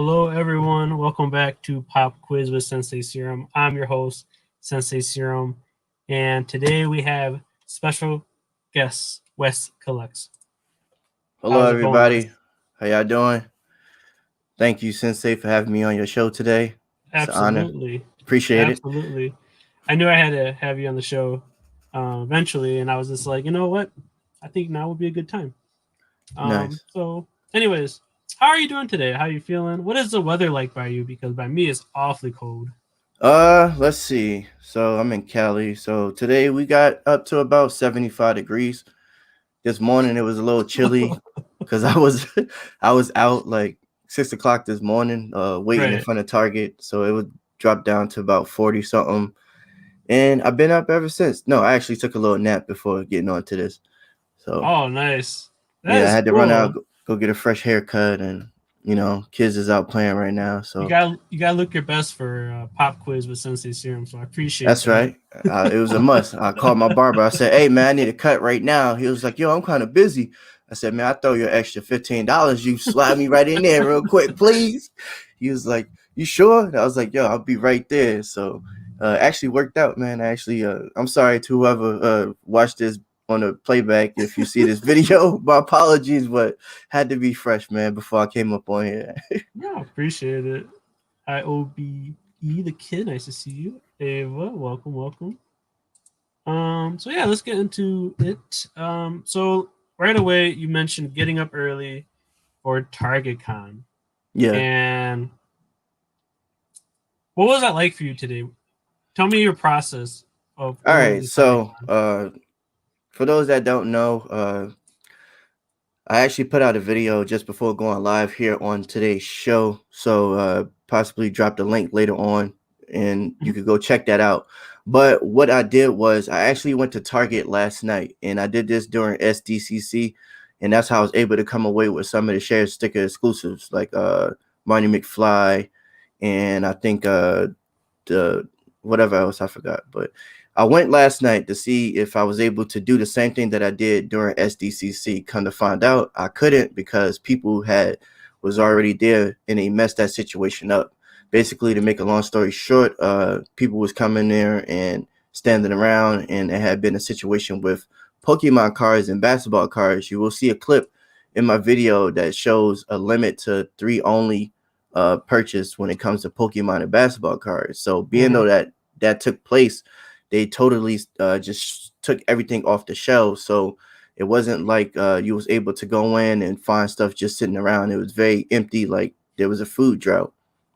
Hello, everyone. Welcome back to Pop Quiz with Sensei Serum. I'm your host, Sensei Serum, and today we have special guest WesKollectz. Hello, How's it going, Wes? everybody. How y'all doing? Thank you, Sensei, for having me on your show today. It's an honor. Absolutely, Appreciate it. absolutely. I knew I had to have you on the show eventually, and I was just like, you know what? I think now would be a good time. Nice. Anyways, how are you doing today? How are you feeling? What is the weather like by you? Because by me, it's awfully cold. Let's see. So I'm in Cali. So today we got up to about 75 degrees. This morning it was a little chilly because I was I was out like 6 o'clock this morning, waiting in Right. front of Target. So it would drop down to about 40 something. And I've been up ever since. No, I actually took a little nap before getting onto this. So Oh, nice. That yeah, I is had to run out, cool. go get a fresh haircut, and kids is out playing right now. You So got you got to look your best for Pop Quiz with Sensei Serum. So I appreciate that's that. right. It was a must. I called my barber. I said, "Hey man, I need a cut right now." He was like, "Yo, I'm kind of busy." I said, "Man, I throw you an extra $15. You slide me right in there real quick, please." He was like, "You sure?" And I was like, "Yo, I'll be right there." So actually worked out, man. I'm sorry to whoever watched this on the playback. If you see this video, my apologies, but had to be fresh, man, before I came up on here. Yeah, appreciate it. IOBE the kid, nice to see you. Ava, welcome, welcome. So yeah, let's get into it. So right away you mentioned getting up early for Target Con. Yeah. And what was that like for you today? Tell me your process of All going right. to Target So, Con. for those that don't know, I actually put out a video just before going live here on today's show. So, possibly drop the link later on and you could go check that out. But what I did was I actually went to Target last night and I did this during SDCC. And that's how I was able to come away with some of the share sticker exclusives like Marty McFly and I think the whatever else I forgot. But I went last night to see if I was able to do the same thing that I did during SDCC. Come to find out, I couldn't because people was already there and they messed that situation up. Basically, to make a long story short, people was coming there and standing around, and it had been a situation with Pokemon cards and basketball cards. You will see a clip in my video that shows a limit to 3 only purchase when it comes to Pokemon and basketball cards. So being Mm-hmm. though that took place, they totally just took everything off the shelf. So it wasn't like you was able to go in and find stuff just sitting around. It was very empty, like there was a food drought.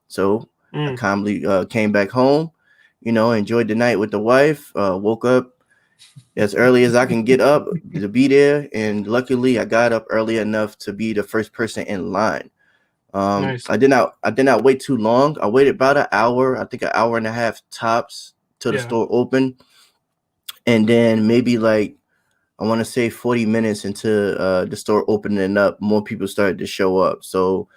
So I Mm. calmly came back home, enjoyed the night with the wife, woke up as early as I can get up to be there. And luckily I got up early enough to be the first person in line. Nice. I did not wait too long. I waited about an hour, I think an hour and a half tops till the Yeah. store opened. And then maybe like I want to say 40 minutes into the store opening up, more people started to show up. So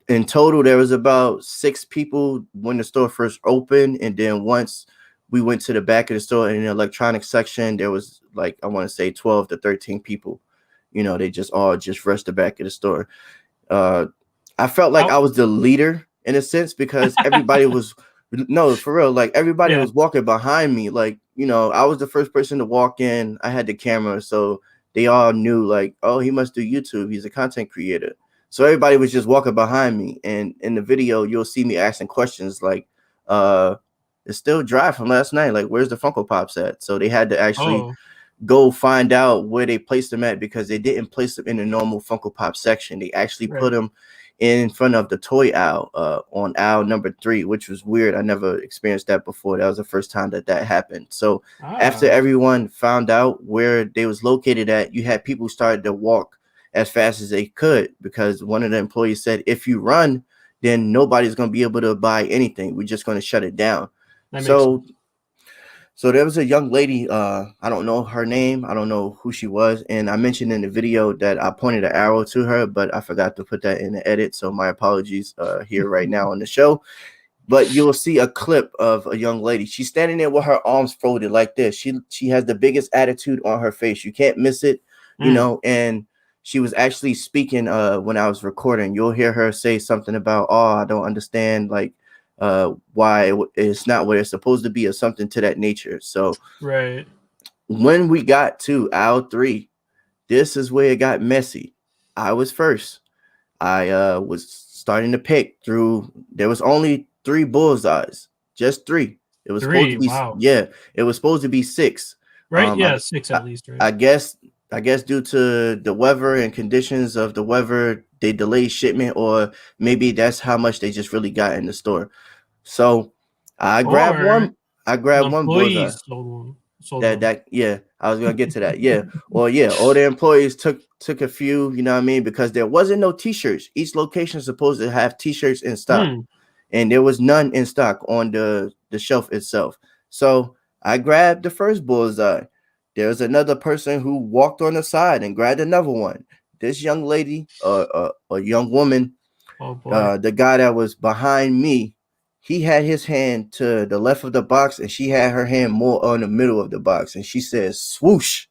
in total, there was about 6 people when the store first opened. And then once we went to the back of the store in the electronics section, there was like, I want to say 12 to 13 people. They just all just rushed the back of the store. Uh, I felt like How? I was the leader in a sense because everybody was no, for real, like everybody Yeah. was walking behind me. Like, I was the first person to walk in. I had the camera, so they all knew like, oh, he must do YouTube. He's a content creator. So everybody was just walking behind me. And in the video, you'll see me asking questions like, uh, it's still dry from last night. Like, where's the Funko Pops at? So they had to actually Oh. go find out where they placed them at because they didn't place them in the normal Funko Pop section. They actually put Right. them in front of the toy aisle on aisle number 3, which was weird. I never experienced that before. That was the first time that happened. So after Ah. everyone found out where they was located at, you had people started to walk as fast as they could because one of the employees said, if you run, then nobody's going to be able to buy anything. We're just going to shut it down. That makes So sense. so there was a young lady, I don't know her name, I don't know who she was, and I mentioned in the video that I pointed an arrow to her, but I forgot to put that in the edit, so my apologies here right now on the show. But you'll see a clip of a young lady. She's standing there with her arms folded like this. She has the biggest attitude on her face. You can't miss it, Mm. and she was actually speaking when I was recording. You'll hear her say something about, oh, I don't understand like why it's not what it's supposed to be or something to that nature. So Right. when we got to aisle 3, this is where it got messy. I was first. I was starting to pick through. There was only 3 bullseyes, just 3. It was supposed to Three. be, Wow. yeah, it was supposed to be 6. Right. I, Yeah, 6 I at least. Right. I guess due to the weather and conditions of the weather, they delayed shipment, or maybe that's how much they just really got in the store. So I grabbed Or one. I the grabbed one bullseye. employees sold one. Sold That them. that yeah, I was gonna get to that. Yeah, or yeah, all the employees took a few. You know what I mean? Because there wasn't no T-shirts. Each location is supposed to have T-shirts in stock, Hmm. and there was none in stock on the shelf itself. So I grabbed the first bullseye. There was another person who walked on the side and grabbed another one. This young lady, a young woman, Oh boy. the guy that was behind me, he had his hand to the left of the box, and she had her hand more on the middle of the box, and she said, "Swoosh!"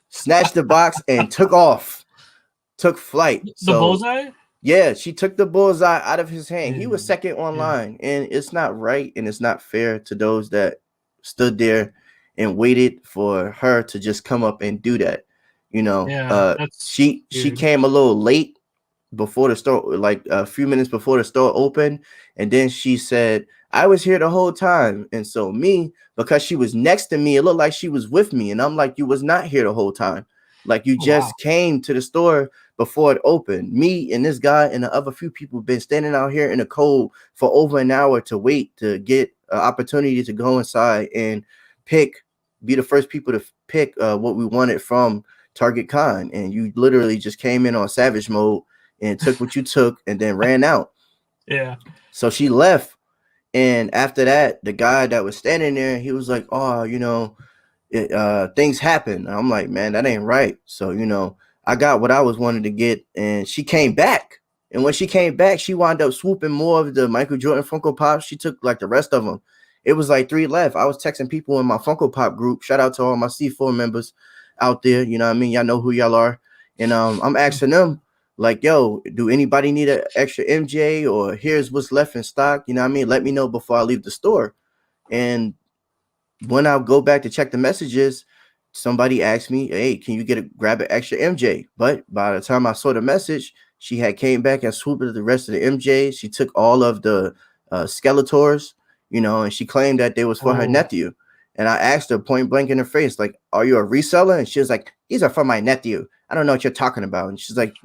Snatched the box and took off, took flight. The So bullseye. yeah, she took the bullseye out of his hand. He was Damn. second Yeah. online, and it's not right and it's not fair to those that stood there and waited for her to just come up and do that. You know, Yeah. That's she weird. came a little late before the store, like a few minutes before the store opened, and then she said, "I was here the whole time." And so me, because she was next to me, it looked like she was with me, and I'm like, "You was not here the whole time. Like you Oh wow. just came to the store before it opened." Me and this guy and the other few people been standing out here in the cold for over an hour to wait to get an opportunity to go inside and be the first people to pick what we wanted from Target Con, and you literally just came in on savage mode and took what you took and then ran out. Yeah. So she left. And after that, the guy that was standing there, he was like, "Oh, things happen." And I'm like, "Man, that ain't right." So, I got what I was wanting to get, and she came back. And when she came back, she wound up swooping more of the Michael Jordan Funko Pops. She took like the rest of them. It was like 3 left. I was texting people in my Funko Pop group. Shout out to all my C4 members out there. You know what I mean? Y'all know who y'all are. And I'm asking them, like, yo, do anybody need an extra MJ, or here's what's left in stock? You know what I mean? Let me know before I leave the store. And when I go back to check the messages, somebody asked me, "Hey, can you grab an extra MJ?" But by the time I saw the message, she had came back and swooped at the rest of the MJs. She took all of the Skeletors, and she claimed that they was for her Oh. nephew. And I asked her point blank in her face, like, "Are you a reseller?" And she was like, "These are for my nephew. I don't know what you're talking about." And she's like,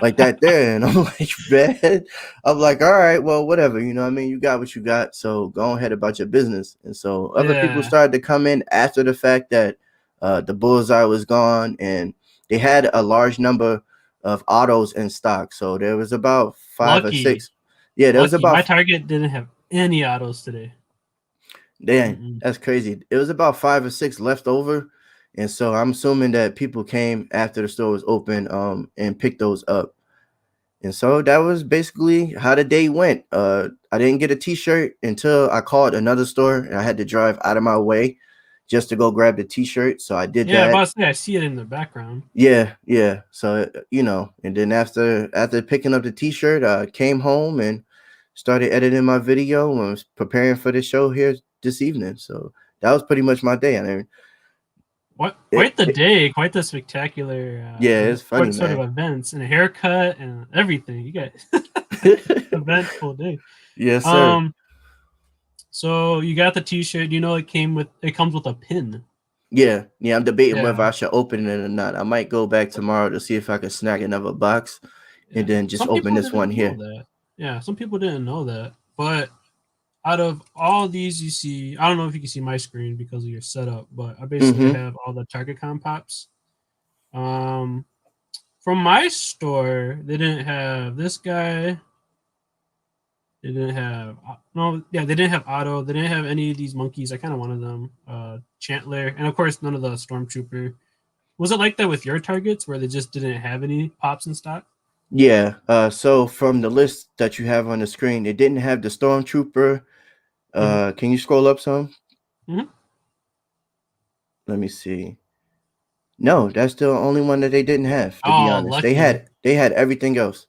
like that there. And I'm like, man, I'm like, all right, well, whatever, I mean, you got what you got, so go ahead about your business. And so other people Yeah. started to come in after the fact that the bullseye was gone, and they had a large number of autos in stock. So there was about 5 or Lucky. 6. Yeah, there was Lucky. My about, Target didn't have any autos today. damn, Mm-mm. that's crazy. It was about 5 or 6 left over. And so I'm assuming that people came after the store was open and picked those up. And so that was basically how the day went. I didn't get a T-shirt until I called another store, and I had to drive out of my way just to go grab the T-shirt. So I did Yeah, that. about to say I see it in the background. Yeah, yeah. So and then after picking up the T-shirt, I came home and started editing my video and was preparing for the show here this evening. So that was pretty much my day. I mean, What? it, Quite the it day. Quite the spectacular. yeah, it's funny, What sort of man. events and a haircut and everything. You guys eventful day. Yes, sir. Um. So you got the T-shirt. You know it comes with a pin. Yeah, I'm debating whether Yeah. I should open it or not. I might go back tomorrow to see if I can snag another box and Yeah. then just Some open people this one didn't know here. that. Yeah. Some people didn't know that. But out of all these you see, I don't know if you can see my screen because of your setup, but I basically Mm-hmm. have all the Target Con pops. Um, from my store, they didn't have this guy. They didn't have no, yeah, they didn't have Otto. They didn't have any of these monkeys. I kind of wanted them. Chantler, and of course none of the Stormtrooper. Was it like that with your Targets where they just didn't have any pops in stock? Yeah. So from the list that you have on the screen, it didn't have the Stormtrooper. Mm-hmm. Can you scroll up some? Mm-hmm. Let me see. No, that's the only one that they didn't have. To be Oh, honest, lucky, they had everything else.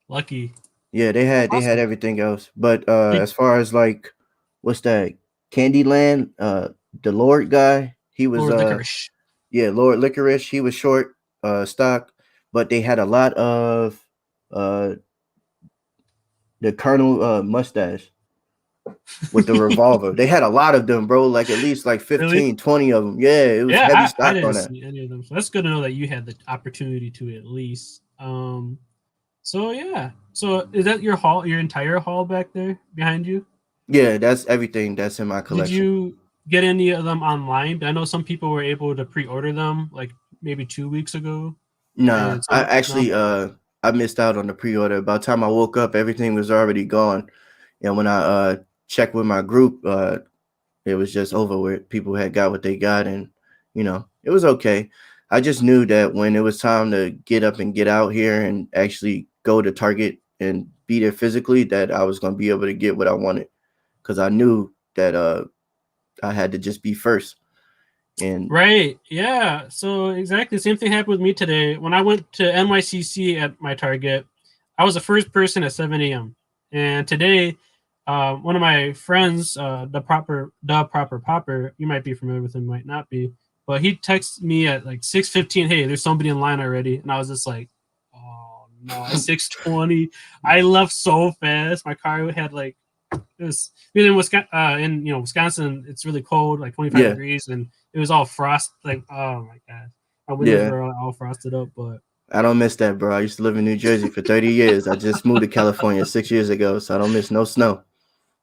lucky. Yeah, they had Awesome. everything else. But Did, as far as like what's that? Candyland, the Lord guy, he was Lord Licorice. yeah, Lord Licorice, he was short stock, but they had a lot of uh the Colonel mustache with the revolver. They had a lot of them, bro, like at least like Really? 15, 20 of them. Yeah, it was Yeah, heavy I stock didn't on that. see any of them. So that's good to know that you had the opportunity to at least. So yeah. So is that your entire hall back there behind you? Yeah, that's everything that's in my Did collection. you get any of them online? I know some people were able to pre-order them like maybe 2 weeks ago, Nah, and I some no. actually I missed out on the pre-order. By the time I woke up, everything was already gone. And when I checked with my group, it was just over with. People had got what they got, and it was okay. I just knew that when it was time to get up and get out here and actually go to Target and be there physically, that I was gonna be able to get what I wanted because I knew that I had to just be first. And Right. Yeah. So exactly, same thing happened with me today. When I went to NYCC at my Target, I was the first person at 7 a.m. And today, one of my friends, the proper popper, you might be familiar with him, might not be, but he texted me at like 6:15. Hey, there's somebody in line already, and I was just like, oh no, at 6:20, I left so fast. My car had like it was in Wisconsin, Wisconsin, it's really cold, like 25 yeah, degrees, and it was all frost. Like, oh my god, my windows yeah. were all frosted up. But I don't miss that, bro. I used to live in New Jersey for 30 years. I just moved to California 6 years ago, so I don't miss no snow.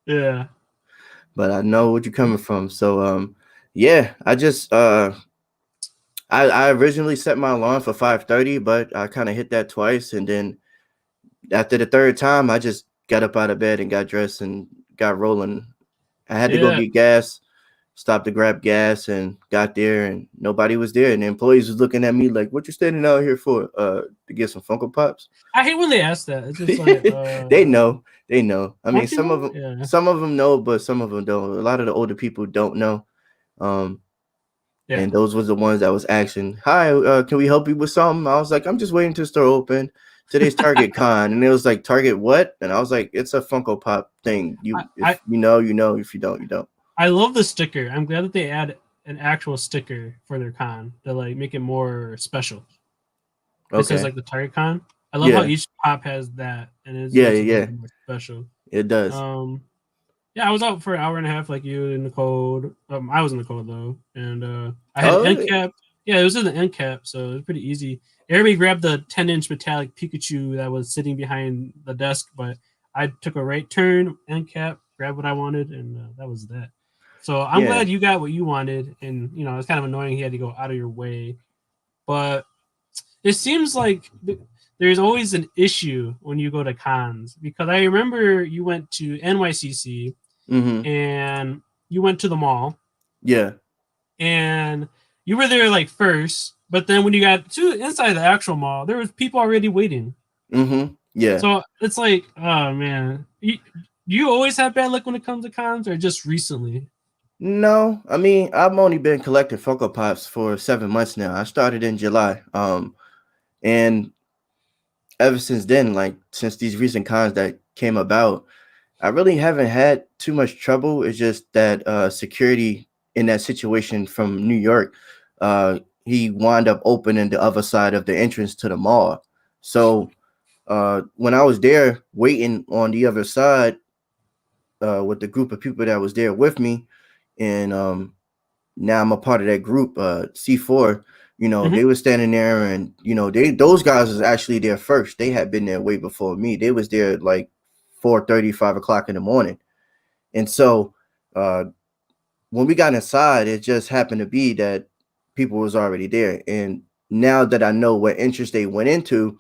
yeah, But I know what you're coming from. So yeah, I just I originally set my alarm for 5:30, but I kind of hit that twice, and then after the third time, I just got up out of bed and got dressed and got rolling. I had to go yeah. get gas, stopped to grab gas, and got there, and nobody was there. And the employees was looking at me like, "What you standing out here for? To get some Funko Pops?" I hate when they ask that. It's just like, They know, they know. I mean, don't you know? Yeah, some of them know, but some of them don't. A lot of the older people don't know. Um, yeah. and those was the ones that was asking, "Hi, can we help you with something?" I was like, "I'm just waiting to store open. Today's Target Con," and it was like, "Target what?" And I was like, "It's a Funko Pop thing. I, You I if you know, you know. If you don't, you don't." I love the sticker. I'm glad that they add an actual sticker for their con to like make it more special. It says Okay. like the Target con. I love how Yeah. each pop has that, and it Yeah. makes it a Yeah. little more special. It does. Um, Yeah, I was out for an hour and a half, like you in the cold. I was in the cold though, and I had an end Oh cap. Yeah, it was in the end cap, so it was pretty easy. Everybody grabbed the 10-inch metallic Pikachu that was sitting behind the desk, but I took a right turn, end cap, grabbed what I wanted, and that was that. So I'm yeah. glad you got what you wanted, and it's kind of annoying he had to go out of your way, but it seems like there's always an issue when you go to cons because I remember you went to NYCC Mm-hmm. and you went to the mall Yeah. and you were there like first, but then when you got to inside the actual mall, there was people already waiting. Mm-hmm. Yeah. So it's like, oh man, you always have bad luck when it comes to cons, or just recently? No, I mean, I've only been collecting Funko Pops for 7 months now. I started in July. And ever since then, like since these recent cons that came about, I really haven't had too much trouble. It's just that security in that situation from New York, he wound up opening the other side of the entrance to the mall. So when I was there waiting on the other side with the group of people that was there with me, and now I'm a part of that group, C4. Mm-hmm. They were standing there, and those guys was actually there first. They had been there way before me. They was there like 4:30, 5 o'clock in the morning, and so uh, when we got inside, it just happened to be that people was already there. And now that I know what interest they went into,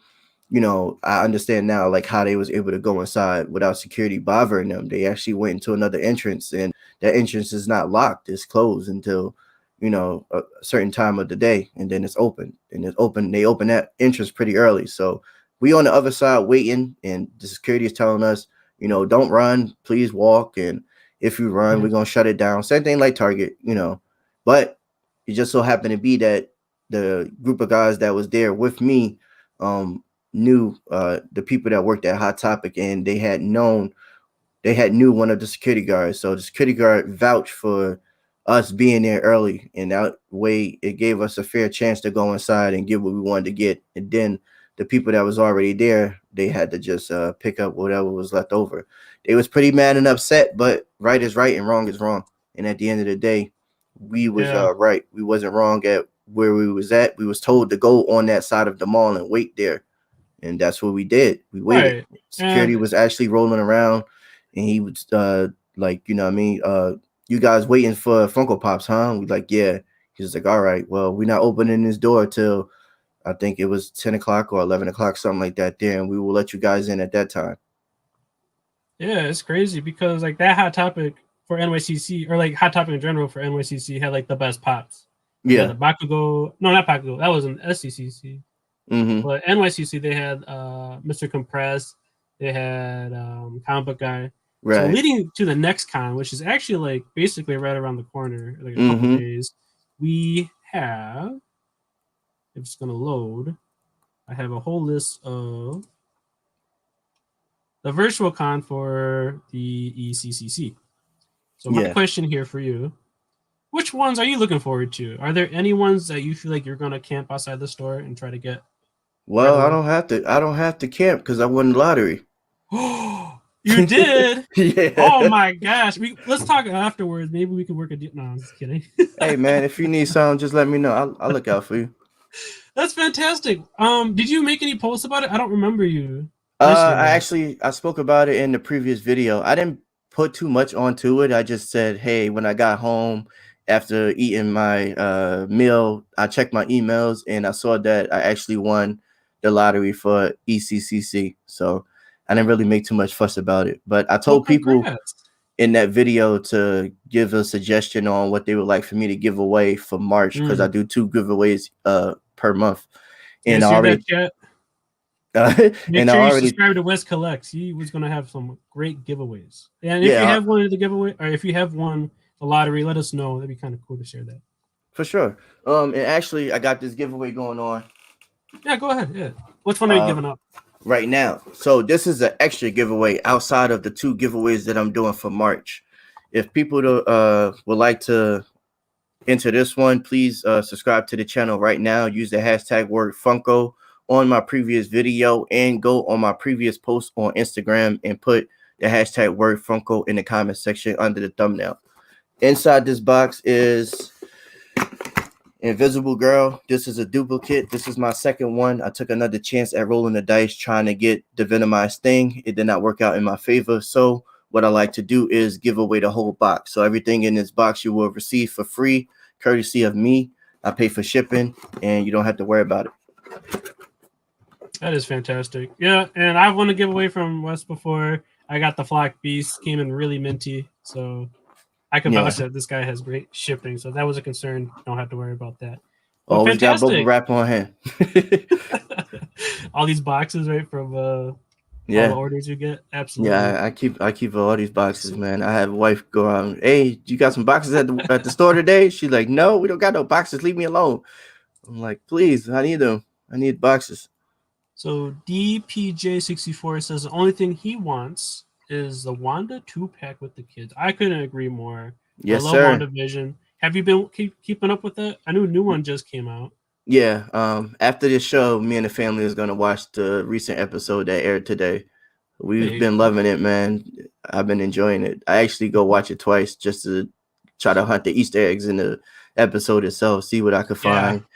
I understand now like how they was able to go inside without security bothering them. They actually went into another entrance, and that entrance is not locked. It's closed until a certain time of the day, and then it's open. And it's open. They open that entrance pretty early. So we on the other side waiting, and the security is telling us, don't run, please walk, and if you run, Mm-hmm. we're gonna shut it down. Same thing like Target. But it just so happened to be that the group of guys that was there with me knew the people that worked at Hot Topic, and they had knew one of the security guards. So the security guard vouched for us being there early, and that way it gave us a fair chance to go inside and get what we wanted to get. And then the people that was already there, they had to just pick up whatever was left over. They was pretty mad and upset, but right is right and wrong is wrong. And at the end of the day, we was Yeah. right. We wasn't wrong at where we was at. We was told to go on that side of the mall and wait there, and that's what we did. We waited. Right. Security And was actually rolling around, and he was like, you know what I mean, you guys waiting for Funko Pops, huh? We like, yeah. He's like, all right, well, we're not opening this door till I think it was 10 o'clock or 11 o'clock, something like that there, and we will let you guys in at that time. yeah, it's crazy because like that Hot Topic for NYCC, or like Hot Topic in general for NYCC, had like the best pops. They had Yeah. the Bakugo. No, not Bakugo. That was an SCCC. Mm-hmm. But NYCC, they had Mr. Compress. They had Comic Book Guy. So Right. leading to the next con, which is actually like basically right around the corner, like a couple Mm-hmm. days, we have. If it's gonna load, I have a whole list of the virtual con for the ECCC. So my Yeah. question here for you: which ones are you looking forward to? Are there any ones that you feel like you're gonna camp outside the store and try to get right Well, away? I don't have to camp because I won the lottery. Oh, you did! Oh Yeah. my gosh! Let's talk afterwards. Maybe we could work a deal. No, I'm just kidding. Hey man, if you need something, just let me know. I'll look out for you. That's fantastic. Did you make any posts about it? I don't remember you mentioning that. I spoke about it in the previous video. I didn't put too much onto it. I just said, hey, when I got home after eating my meal, I checked my emails and I saw that I actually won the lottery for ECCC. So I didn't really make too much fuss about it. But I Well, told people congrats. in that video to give a suggestion on what they would like for me to give away for March, because I Mm. do 2 giveaways per month. You And guys I hear that, already chat? Make and I sure you already subscribe to WesKollectz. He was gonna have some great giveaways. And if you yeah, have one of the giveaway, or if you have one the lottery, let us know. That'd be kind of cool to share that. for sure. And actually, I got this giveaway going on Yeah, go ahead. Yeah. Which one are you uh, giving up? right now. So this is an extra giveaway outside of the 2 giveaways that I'm doing for March. If people would like to enter this one, please subscribe to the channel right now. Use the hashtag word Funko on my previous video and go on my previous post on Instagram and put the hashtag word Funko in the comment section under the thumbnail. Inside this box is Invisible Girl. This is a duplicate. This is my second one. I took another chance at rolling the dice trying to get the Venomized thing. It did not work out in my favor. So what I like to do is give away the whole box. So everything in this box you will receive for free, courtesy of me. I pay for shipping, and you don't have to worry about it. That is fantastic. Yeah, and I've won a giveaway from Wes before. I got the Flock Beast, came in really minty, so I can Yeah. vouch that this guy has great shipping. So that was a concern. Don't have to worry about that. Well, Always got bubble fantastic. wrap on hand. All these boxes, right, from all the Yeah. orders you get. Absolutely. Yeah, I keep all these boxes, man. I have a wife go out. Hey, you got some boxes at the store today? She's like, no, we don't got no boxes. Leave me alone. I'm like, please, I need them. I need boxes. So DPJ64 says the only thing he wants is the Wanda 2-pack with the kids. I couldn't agree more. I Yes, love sir. WandaVision. Have you been keeping up with that? I knew a new one just came out. Yeah. After this show, me and the family is gonna watch the recent episode that aired today. We've been loving it, man. I've been enjoying it. I actually go watch it twice just to try to hunt the Easter eggs in the episode itself, see what I could find. Yeah.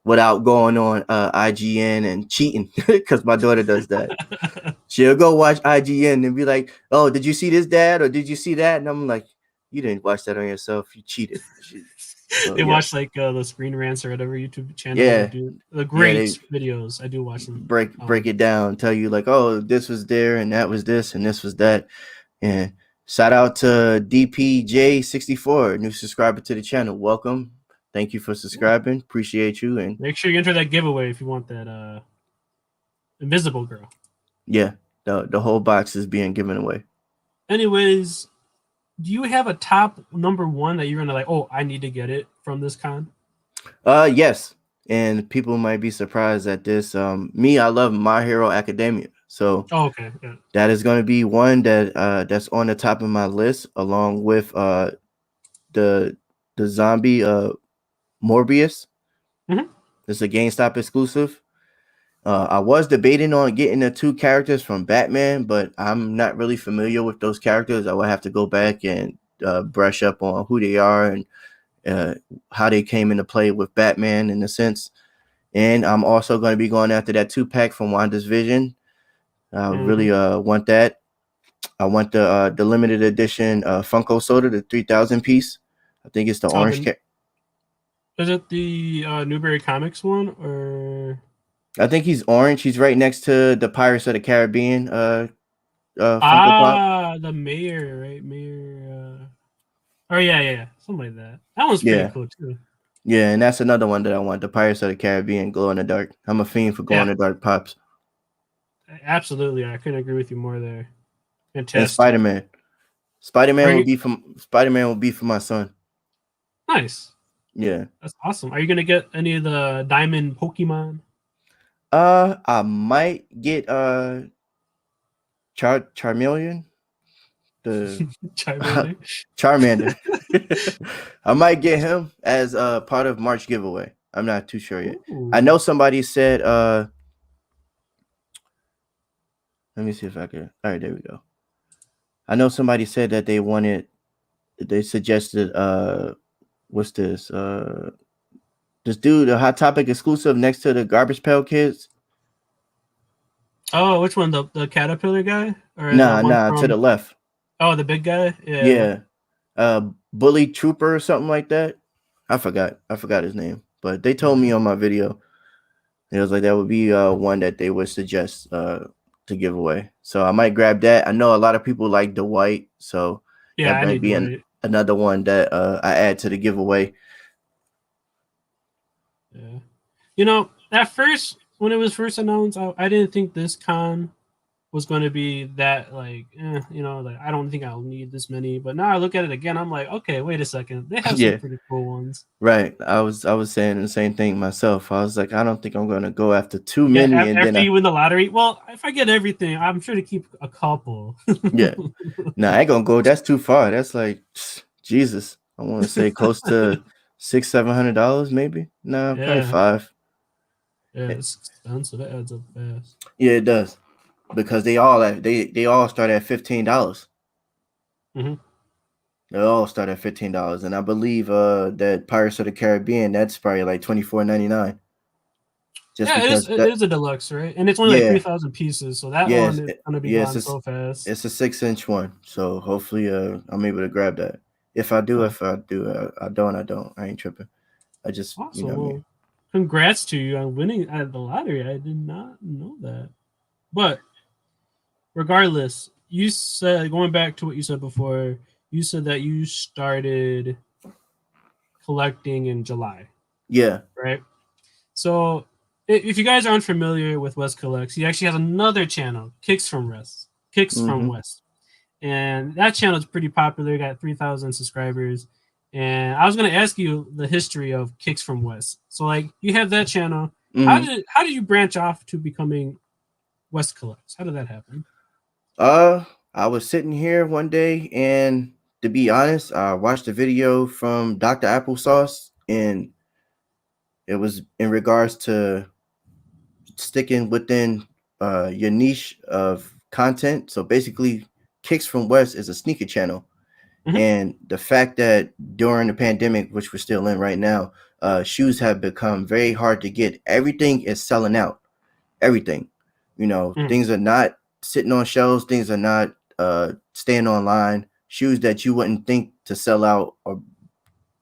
Without going on IGN and cheating, because my daughter does that. She'll go watch IGN and be like, oh, did you see this, Dad? Or did you see that? And I'm like, you didn't watch that on yourself. You cheated. So, They watch like the Screen Rants or whatever YouTube channel yeah. they do. The Yeah, great videos. I do watch them. break it down, tell you like, oh, this was there and that was this and this was that. And shout out to DPJ64, new subscriber to the channel. Welcome. Thank you for subscribing. Appreciate you. And make sure you enter that giveaway if you want that Invisible Girl. Yeah, the whole box is being given away. Anyways, do you have a top number one that you're gonna like? Oh, I need to get it from this con. Yes. and people might be surprised at this. Me, I love My Hero Academia, so Oh, okay. Yeah. that is going to be one that that's on the top of my list, along with the the zombie Morbius. Hmm. It's a GameStop exclusive. I was debating on getting the two characters from Batman, but I'm not really familiar with those characters. I would have to go back and brush up on who they are and uh, how they came into play with Batman in a sense. And I'm also going to be going after that 2-pack from Wanda's Vision. I Hmm. really want that. I want the limited edition Funko Soda, the 3,000 piece. I think it's the Oh, orange. then is it the Newberry Comics one or? I think he's orange. He's right next to the Pirates of the Caribbean Funko Pop. The mayor, right? Mayor. Oh yeah, something like that. That one's pretty Yeah. cool too. Yeah, and that's another one that I want. The Pirates of the Caribbean glow in the dark. I'm a fiend for glow in Yeah, the dark pops. absolutely. I couldn't agree with you more there. And Fantastic. Spider-Man. Spider-Man Are will you be from Spider-Man will be for my son. nice? Yeah. That's awesome. Are you gonna get any of the diamond Pokemon? I might get Charmeleon, the Charmander. Charmander. I might get him as part of March giveaway. I'm not too sure yet. I Ooh. know somebody said let me see if I can. All right, there we go. I know somebody said that they suggested what's this? This dude, a Hot Topic exclusive next to the Garbage Pail Kids. Oh, which one? The caterpillar guy or the one Nah, to the from? left. Oh, the big guy. Yeah. Yeah. Bully Trooper or something like that. I forgot. I forgot his name. But they told me Yeah. on my video. It was like that would be one that they would suggest to give away. So I might grab that. I know a lot of people like the white, so Yeah, that I might need be Dwight. another one that I add to the giveaway. Yeah. At first when it was first announced, I didn't think this con was going to be that like, like I don't think I'll need this many. But now I look at it again, I'm like, okay, wait a second, they have some Yeah. pretty cool ones. Right. I was saying the same thing myself. I was like, I don't think I'm gonna go after too Yeah, many, and then after you win the lottery, well, if I get everything, I'm sure to keep a couple. yeah, no, I ain't gonna go. That's too far. That's like Jesus. I want to say close to $600-700 maybe. No, probably Yeah, five. yeah, it's expensive. It adds up fast. Yeah, it does because they all start at $15. Hmm. They all start at $15, and I believe that Pirates of the Caribbean that's probably like $24.99. Just Yeah, it is. because It that is a deluxe, right? And it's only like yeah 3,000 pieces, so that one yes is gonna be yes gone so fast. it's a 6-inch one. So hopefully I'm able to grab that. If I do, Oh, I don't. I ain't tripping. I just awesome. what I mean. Well, congrats to you on winning at the lottery. I did not know that. But regardless, you said, going back to what you said before, you said that you started collecting in July, Yeah. right? So if you guys aren't familiar with WesKollectz, he actually has another channel, Kicks from Mm-hmm. West, and that channel is pretty popular. Got 3,000 subscribers. And I was gonna ask you the history of Kicks from West. So like you have that channel. Mm-hmm. How did you branch off to becoming WesKollectz? How did that happen? I was sitting here one day, and to be honest, I watched a video from Dr. Applesauce, and it was in regards to sticking within your niche of content. So basically, Kicks from West is a sneaker channel, Mm-hmm. and the fact that during the pandemic, which we're still in right now, shoes have become very hard to get. Everything is selling out. Everything. Mm-hmm. Things are not sitting on shelves, things are not staying online. Shoes that you wouldn't think to sell out are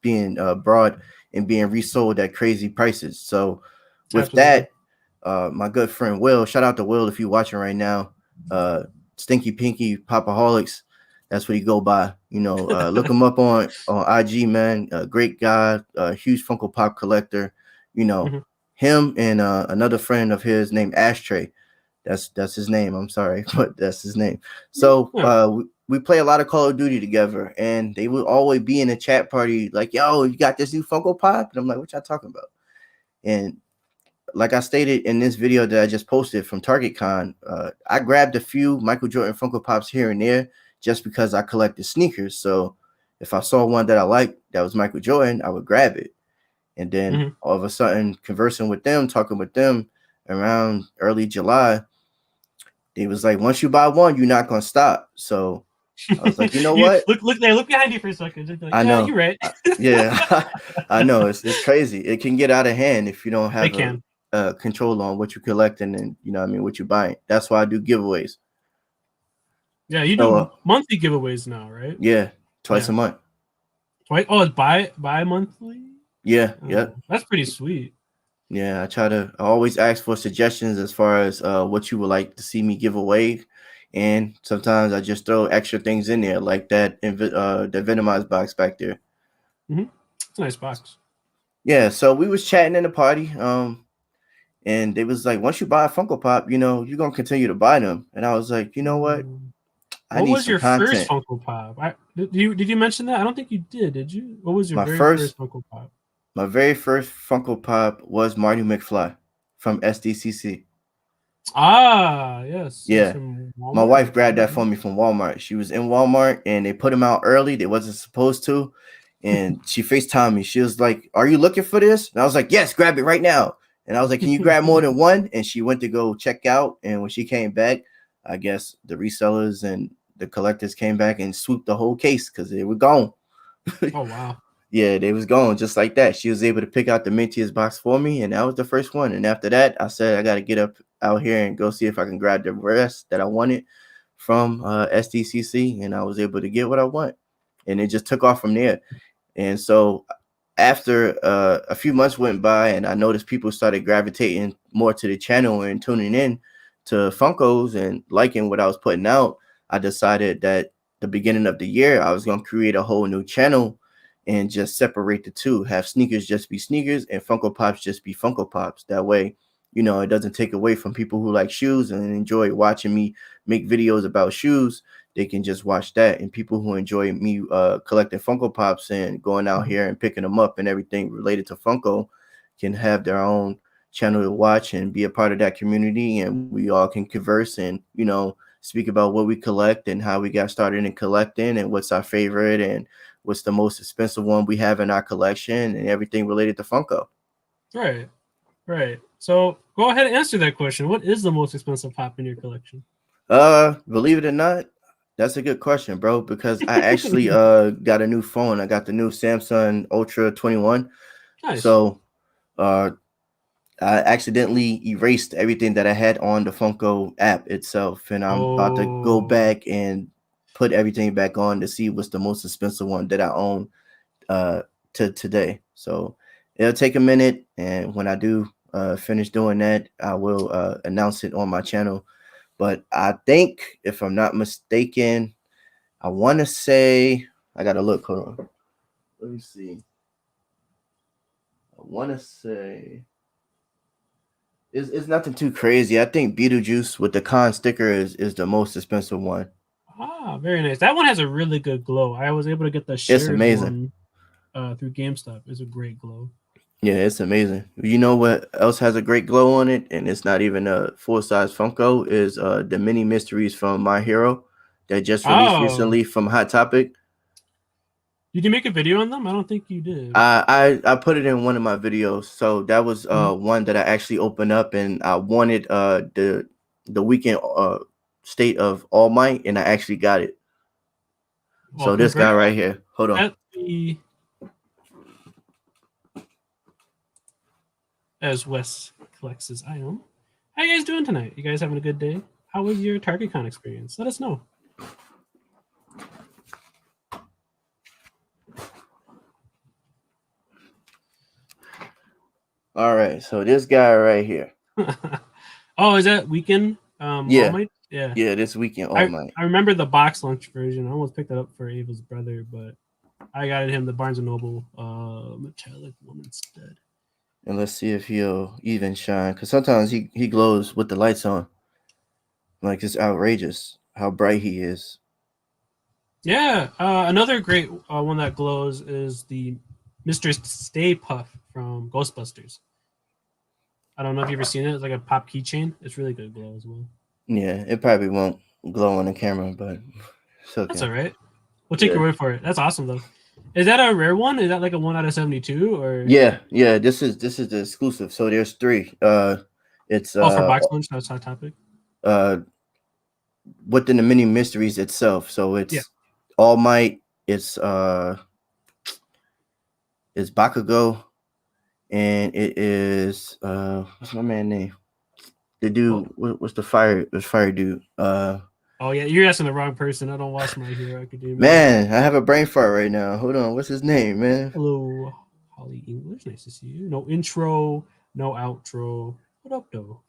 being brought and being resold at crazy prices. So with Absolutely. that, my good friend Will, shout out to Will if you're watching right now. Stinky Pinky Popaholics, that's what he go by. Look him up on IG, man. Great guy, huge Funko Pop collector. You know, Mm-hmm. him and another friend of his named Ashtray. That's his name. I'm sorry, but that's his name. So Yeah. we play a lot of Call of Duty together, and they would always be in a chat party like, "Yo, you got this new Funko Pop?" And I'm like, "What y'all talking about?" And like I stated in this video that I just posted from Target Con, I grabbed a few Michael Jordan Funko Pops here and there just because I collected sneakers. So if I saw one that I liked that was Michael Jordan, I would grab it. And then all of a sudden, conversing with them, talking with them around early July, they was like, once you buy one, you're not gonna stop. So I was like, you know what? Look there, look behind you for a second. Just like, I yeah, know. you're right. Yeah, I know. It's crazy. It can get out of hand if you don't They have can. a control on what you're collecting and you know what I mean what you're buying. That's why I do giveaways. Yeah, you So do monthly giveaways now, right? yeah, twice a month. Twice? Oh, it's bi-monthly? Yeah, Oh, yep. that's pretty sweet. Yeah, I always ask for suggestions as far as what you would like to see me give away. And sometimes I just throw extra things in there like that the Venomized box back there. It's a nice box. Yeah, so we was chatting in the party. And they was like, once you buy a Funko Pop, you know, you're gonna continue to buy them. And I was like, you know what? I What need was some your first content. Funko Pop? Did you mention that? I don't think you did you? What was your My very first first Funko Pop? my very first Funko Pop was Marty McFly from SDCC. Ah, yes. It was Yeah. from My Walmart wife or grabbed that Target? for me from Walmart. She was in Walmart and they put them out early. They wasn't supposed to. And she FaceTimed me. She was like, are you looking for this? And I was like, yes, grab it right now. And I was like, can you grab more than one? And she went to go check out. And when she came back, I guess the resellers and the collectors came back and swooped the whole case because they were gone. Oh, wow. Yeah, they was gone just like that. She was able to pick out the mintiest box for me, and that was the first one. And after that, I said I got to get up out here and go see if I can grab the rest that I wanted from SDCC, and I was able to get what I want, and it just took off from there. And so after a few months went by, and I noticed people started gravitating more to the channel and tuning in to Funkos and liking what I was putting out, I decided that the beginning of the year I was going to create a whole new channel and just separate the two. Have sneakers just be sneakers and Funko Pops just be Funko Pops. That way, you know, it doesn't take away from people who like shoes and enjoy watching me make videos about shoes. They can just watch that. And people who enjoy me collecting Funko Pops and going out here and picking them up and everything related to Funko can have their own channel to watch and be a part of that community. And we all can converse and, you know, speak about what we collect and how we got started in collecting and what's our favorite and what's the most expensive one we have in our collection and everything related to Funko. Right. Right. So go ahead and answer that question. What is the most expensive pop in your collection? Believe it or not, that's a good question, bro, because I actually got a new phone. I got the new Samsung Ultra 21. Nice. So I accidentally erased everything that I had on the Funko app itself, and I'm about to go back and put everything back on to see what's the most expensive one that I own to today. So it'll take a minute, and when I do finish doing that, I will announce it on my channel. But I think, if I'm not mistaken, I want to say I gotta look. Hold on, let me see. I want to say it's nothing too crazy. I think Beetlejuice with the con sticker is the most expensive one. Ah, very nice. That one has a really good glow. I was able to get the It's shared amazing. one through GameStop. It's a great glow. Yeah, it's amazing. You know what else has a great glow on it, and it's not even a full-size Funko, is the mini mysteries from My Hero that just released recently from Hot Topic. Did you make a video on them? I don't think you did. I put it in one of my videos. So that was one that I actually opened up, and I wanted the weekend state of All Might, and I actually got it. Well, So this guy right here. Hold on. As WesKollectz item. How you guys doing tonight? You guys having a good day? How was your Target Con experience? Let us know. All right, so this guy right here. Oh, is that weekend? Yeah. All Might? Yeah, this weekend All Might. I remember the box lunch version. I almost picked that up for Ava's brother, but I got him the Barnes & Noble metallic one instead. And let's see if he'll even shine, because sometimes he glows with the lights on. Like, it's outrageous how bright he is. Yeah, another great one that glows is the Mr. Stay Puff from Ghostbusters. I don't know if you've ever seen it. It's like a pop keychain. It's really good glow as well. Yeah, it probably won't glow on the camera, but it's That's okay. all right. We'll take Yeah. your word for it. That's awesome though. Is that a rare one? Is that like a 1 out of 72 or Yeah. This is the exclusive. So there's three. It's oh for box lunch? That's hot topic. uh within the mini mysteries itself. So Yeah. it's All Might. It's it's Bakugo, and it is what's my man name? The dude. Oh, What's the fire? The fire dude. oh yeah, you're asking the wrong person. I don't watch My Hero Academia. Man, I have a brain fart right now. Hold on. What's his name, man? Hello, Holly English. Nice to see you. No intro, no outro. What up, though?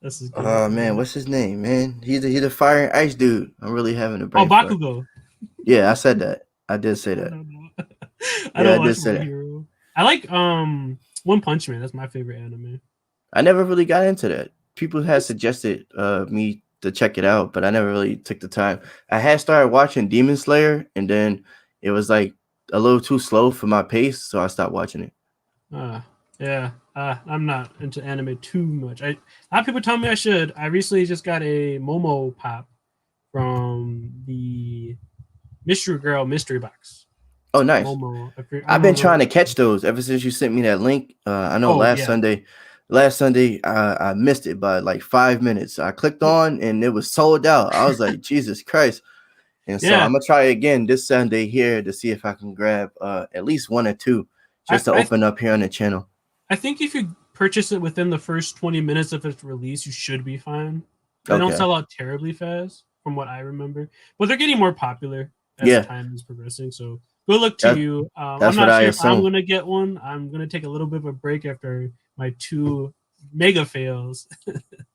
This is good. Oh man, what's his name, man? He's a fire and ice dude. I'm really having a Oh, brain fart. Bakugo. Yeah, I said that. I did say I that. don't know. I Yeah, I don't did watch say My that. Hero. I like One Punch Man. That's my favorite anime. I never really got into that. People had It's suggested me to check it out, but I never really took the time. I had started watching Demon Slayer, and then it was like a little too slow for my pace, so I stopped watching it. uh yeah. I'm not into anime too much. A lot of people tell me I should. I recently just got a Momo pop from the Mystery Girl mystery box. Oh, nice. Momo. I I've been don't trying know. to catch those ever since you sent me that link. I know Oh yeah. last Sunday I missed it by like 5 minutes. I clicked on and it was sold out. I was like, Jesus Christ. And so Yeah. I'm gonna try again this Sunday here to see if I can grab at least one or two just to I open up here on the channel. I think if you purchase it within the first 20 minutes of its release, you should be fine. They don't Okay. sell out terribly fast, from what I remember, but they're getting more popular as Yeah, time is progressing. So good luck to that you. I'm that's what not I sure if I'm assume. going to get one. I'm going to take a little bit of a break after my two mega fails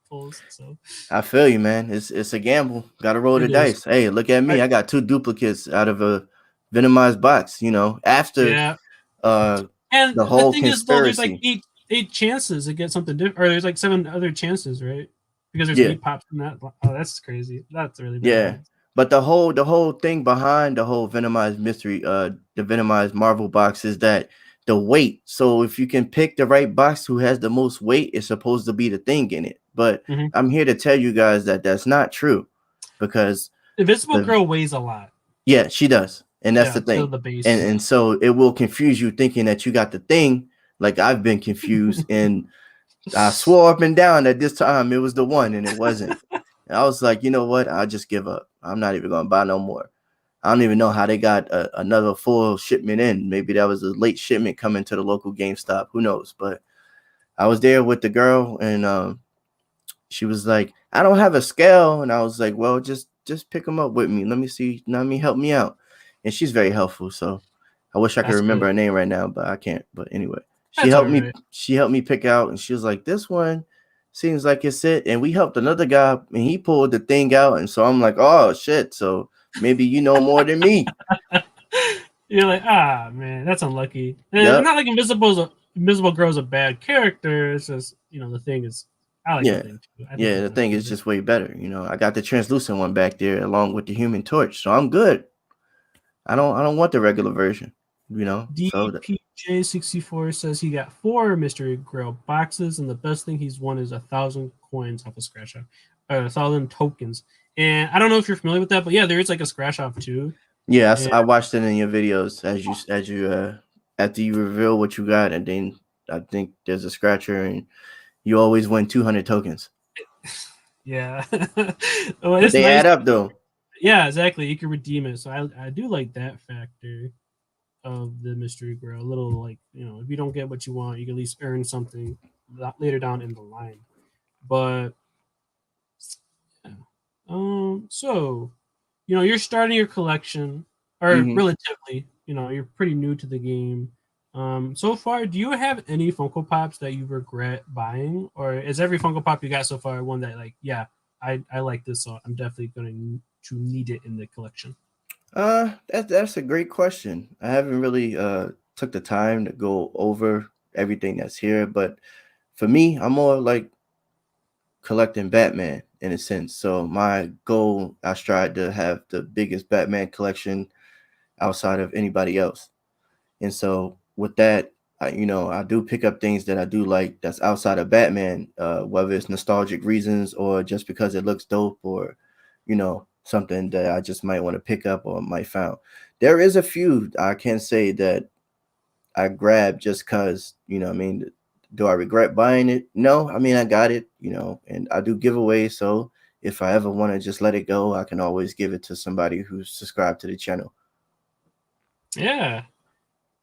pulls. So I feel you, man. It's a gamble. Gotta roll the it is. dice. Hey, look at me. I, I got two duplicates out of a venomized box, after yeah. uh And the the whole thing is, though, there's like conspiracy. eight chances to get something different, or there's like 7 other chances, right? Because there's Yeah. 8 pops from that. Oh, that's crazy. That's really bad Yeah. odds. But the whole thing behind the whole Venomized mystery, the Venomized Marvel box is that the weight. So if you can pick the right box who has the most weight, it's supposed to be the thing in it. But Mm-hmm. I'm here to tell you guys that that's not true because Invisible the Girl weighs a lot. yeah, she does. And that's Yeah, the to thing. the base. And so it will confuse you thinking that you got the thing, like I've been confused, and I swore up and down that this time it was the one and it wasn't. And I was like, you know what? I'll just give up. I'm not even going to buy no more. I don't even know how they got another full shipment in. Maybe that was a late shipment coming to the local GameStop. Who knows? But I was there with the girl, and she was like, "I don't have a scale," and I was like, "Well, just pick them up with me. Let me see. Let me help me out." And she's very helpful. So I wish I could That's remember good. her name right now, but I can't. But anyway, she That's all helped me. right. She helped me pick out, and she was like, "This one seems like it's it." And we helped another guy, and he pulled the thing out, and so I'm like, "Oh shit!" So maybe you know more than me. You're like, man, that's unlucky. And Yep. not like Invisible Girl's a bad character. It's just the thing is, I like the Yeah. thing too. I think Yeah. that's The my thing is favorite. just way better. I got the translucent one back there along with the Human Torch, so I'm good. I don't want the regular version. So DPJ64 says he got 4 Mystery Grail boxes, and the best thing he's won is 1,000 coins off a scratch off, 1,000 tokens. And I don't know if you're familiar with that, but yeah, there is like a scratch off too. yes, And I watched it in your videos as you after you reveal what you got, and then I think there's a scratcher, and you always win 200 tokens. yeah, well, But it's they nice. add up though. Yeah, exactly. You can redeem it. So I do like that factor of the mystery grow. A little like if you don't get what you want, you can at least earn something later down in the line. But yeah. So you're starting your collection, or Hmm. relatively. You're pretty new to the game. So far, do you have any Funko Pops that you regret buying, or is every Funko Pop you got so far one that like, yeah, I like this, so I'm definitely going to need it in the collection? That's a great question. I haven't really took the time to go over everything that's here, but for me, I'm more like collecting Batman in a sense. So my goal, I strive to have the biggest Batman collection outside of anybody else. And so with that, I do pick up things that I do like that's outside of Batman, whether it's nostalgic reasons or just because it looks dope, or something that I just might want to pick up or might found. There is a few I can say that I grabbed just cause I mean, do I regret buying it? No, I mean I got it, and I do giveaways, so if I ever want to just let it go, I can always give it to somebody who's subscribed to the channel. Yeah,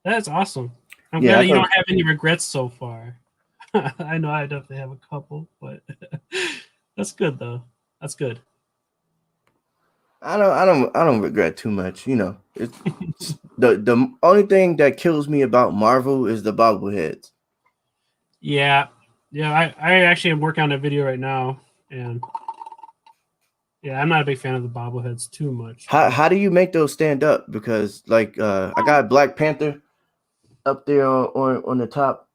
that's awesome. I'm Yeah, glad I that you don't. don't have any regrets so far. I know I definitely have a couple, but that's good though. That's good. I don't regret too much. It's the only thing that kills me about Marvel is the bobbleheads. Yeah, yeah. I actually am working on a video right now, and yeah, I'm not a big fan of the bobbleheads too much. How But how do you make those stand up? Because like I got Black Panther up there on the top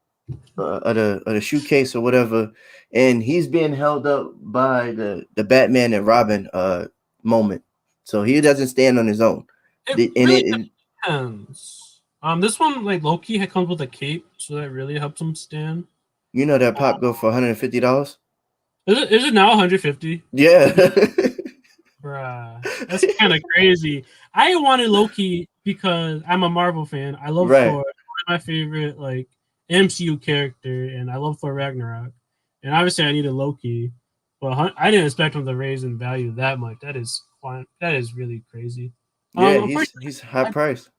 of the shoe case or whatever, and he's being held up by the Batman and Robin moment, so he doesn't stand on his own. it And really it depends. This one like Loki comes with a cape, so that really helps him stand. that pop go for $150. Is it now 150? Yeah. Bruh, that's kind of crazy. I wanted Loki because I'm a Marvel fan. I love Right. Thor, my favorite like MCU character, and I love Thor Ragnarok. And obviously, I needed Loki, but I didn't expect him to raise in value that much. That is really crazy. Yeah, Unfortunately, he's high I price.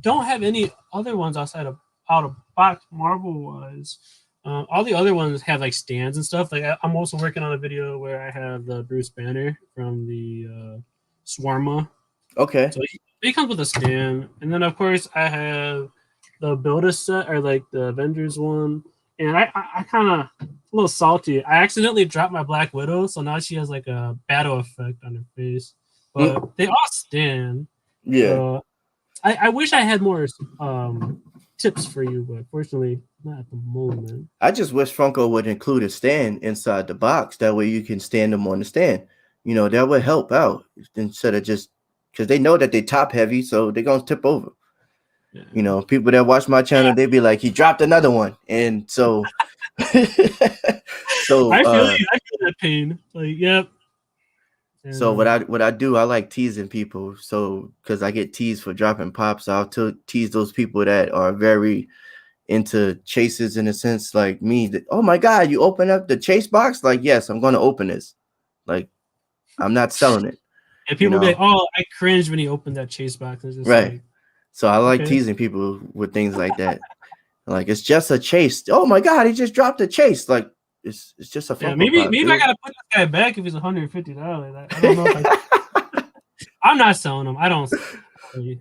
don't have any other ones outside of out of box Marvel wise. All the other ones have like stands and stuff. Like I'm also working on a video where I have the Bruce Banner from the Swarma. Okay. So he comes with a stand, and then of course I have the Build a set or like the Avengers one. And I kind of a little salty. I accidentally dropped my Black Widow, so now she has like a battle effect on her face. Mm, But they all stand. yeah. So I wish I had more tips for you, but fortunately, not at the moment. I just wish Funko would include a stand inside the box. That way you can stand them on the stand. That would help out instead of just because they know that they top heavy, so they're gonna tip over. Yeah. People that watch my channel, they be like, he dropped another one. And so so I feel you. I feel that pain. Like, yep. And so what I do, I like teasing people. So because I get teased for dropping pops, I'll tease those people that are very into chases in a sense, like me. That, oh my god, you open up the chase box? Like, yes, I'm going to open this. Like, I'm not selling it. people be like, "Oh, I cringed when he opened that chase box." It's just Right. like, So I like okay, teasing people with things like that. Like, it's just a chase. Oh my god, he just dropped a chase. Like, it's just a yeah, Funko maybe Pop, maybe I dude. gotta put this guy back if he's $150. I don't know if I'm not selling him. I don't really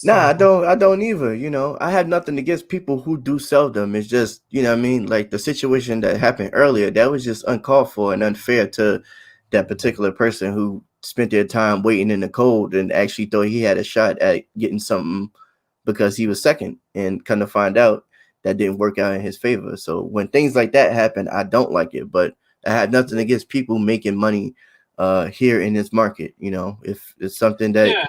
Nah, sell. I don't either. I had nothing against people who do sell them. It's just, what I mean? Like the situation that happened earlier, that was just uncalled for and unfair to that particular person who spent their time waiting in the cold and actually thought he had a shot at getting something because he was second, and kind of find out that didn't work out in his favor. So when things like that happen, I don't like it, but I have nothing against people making money here in this market. If it's something Yeah,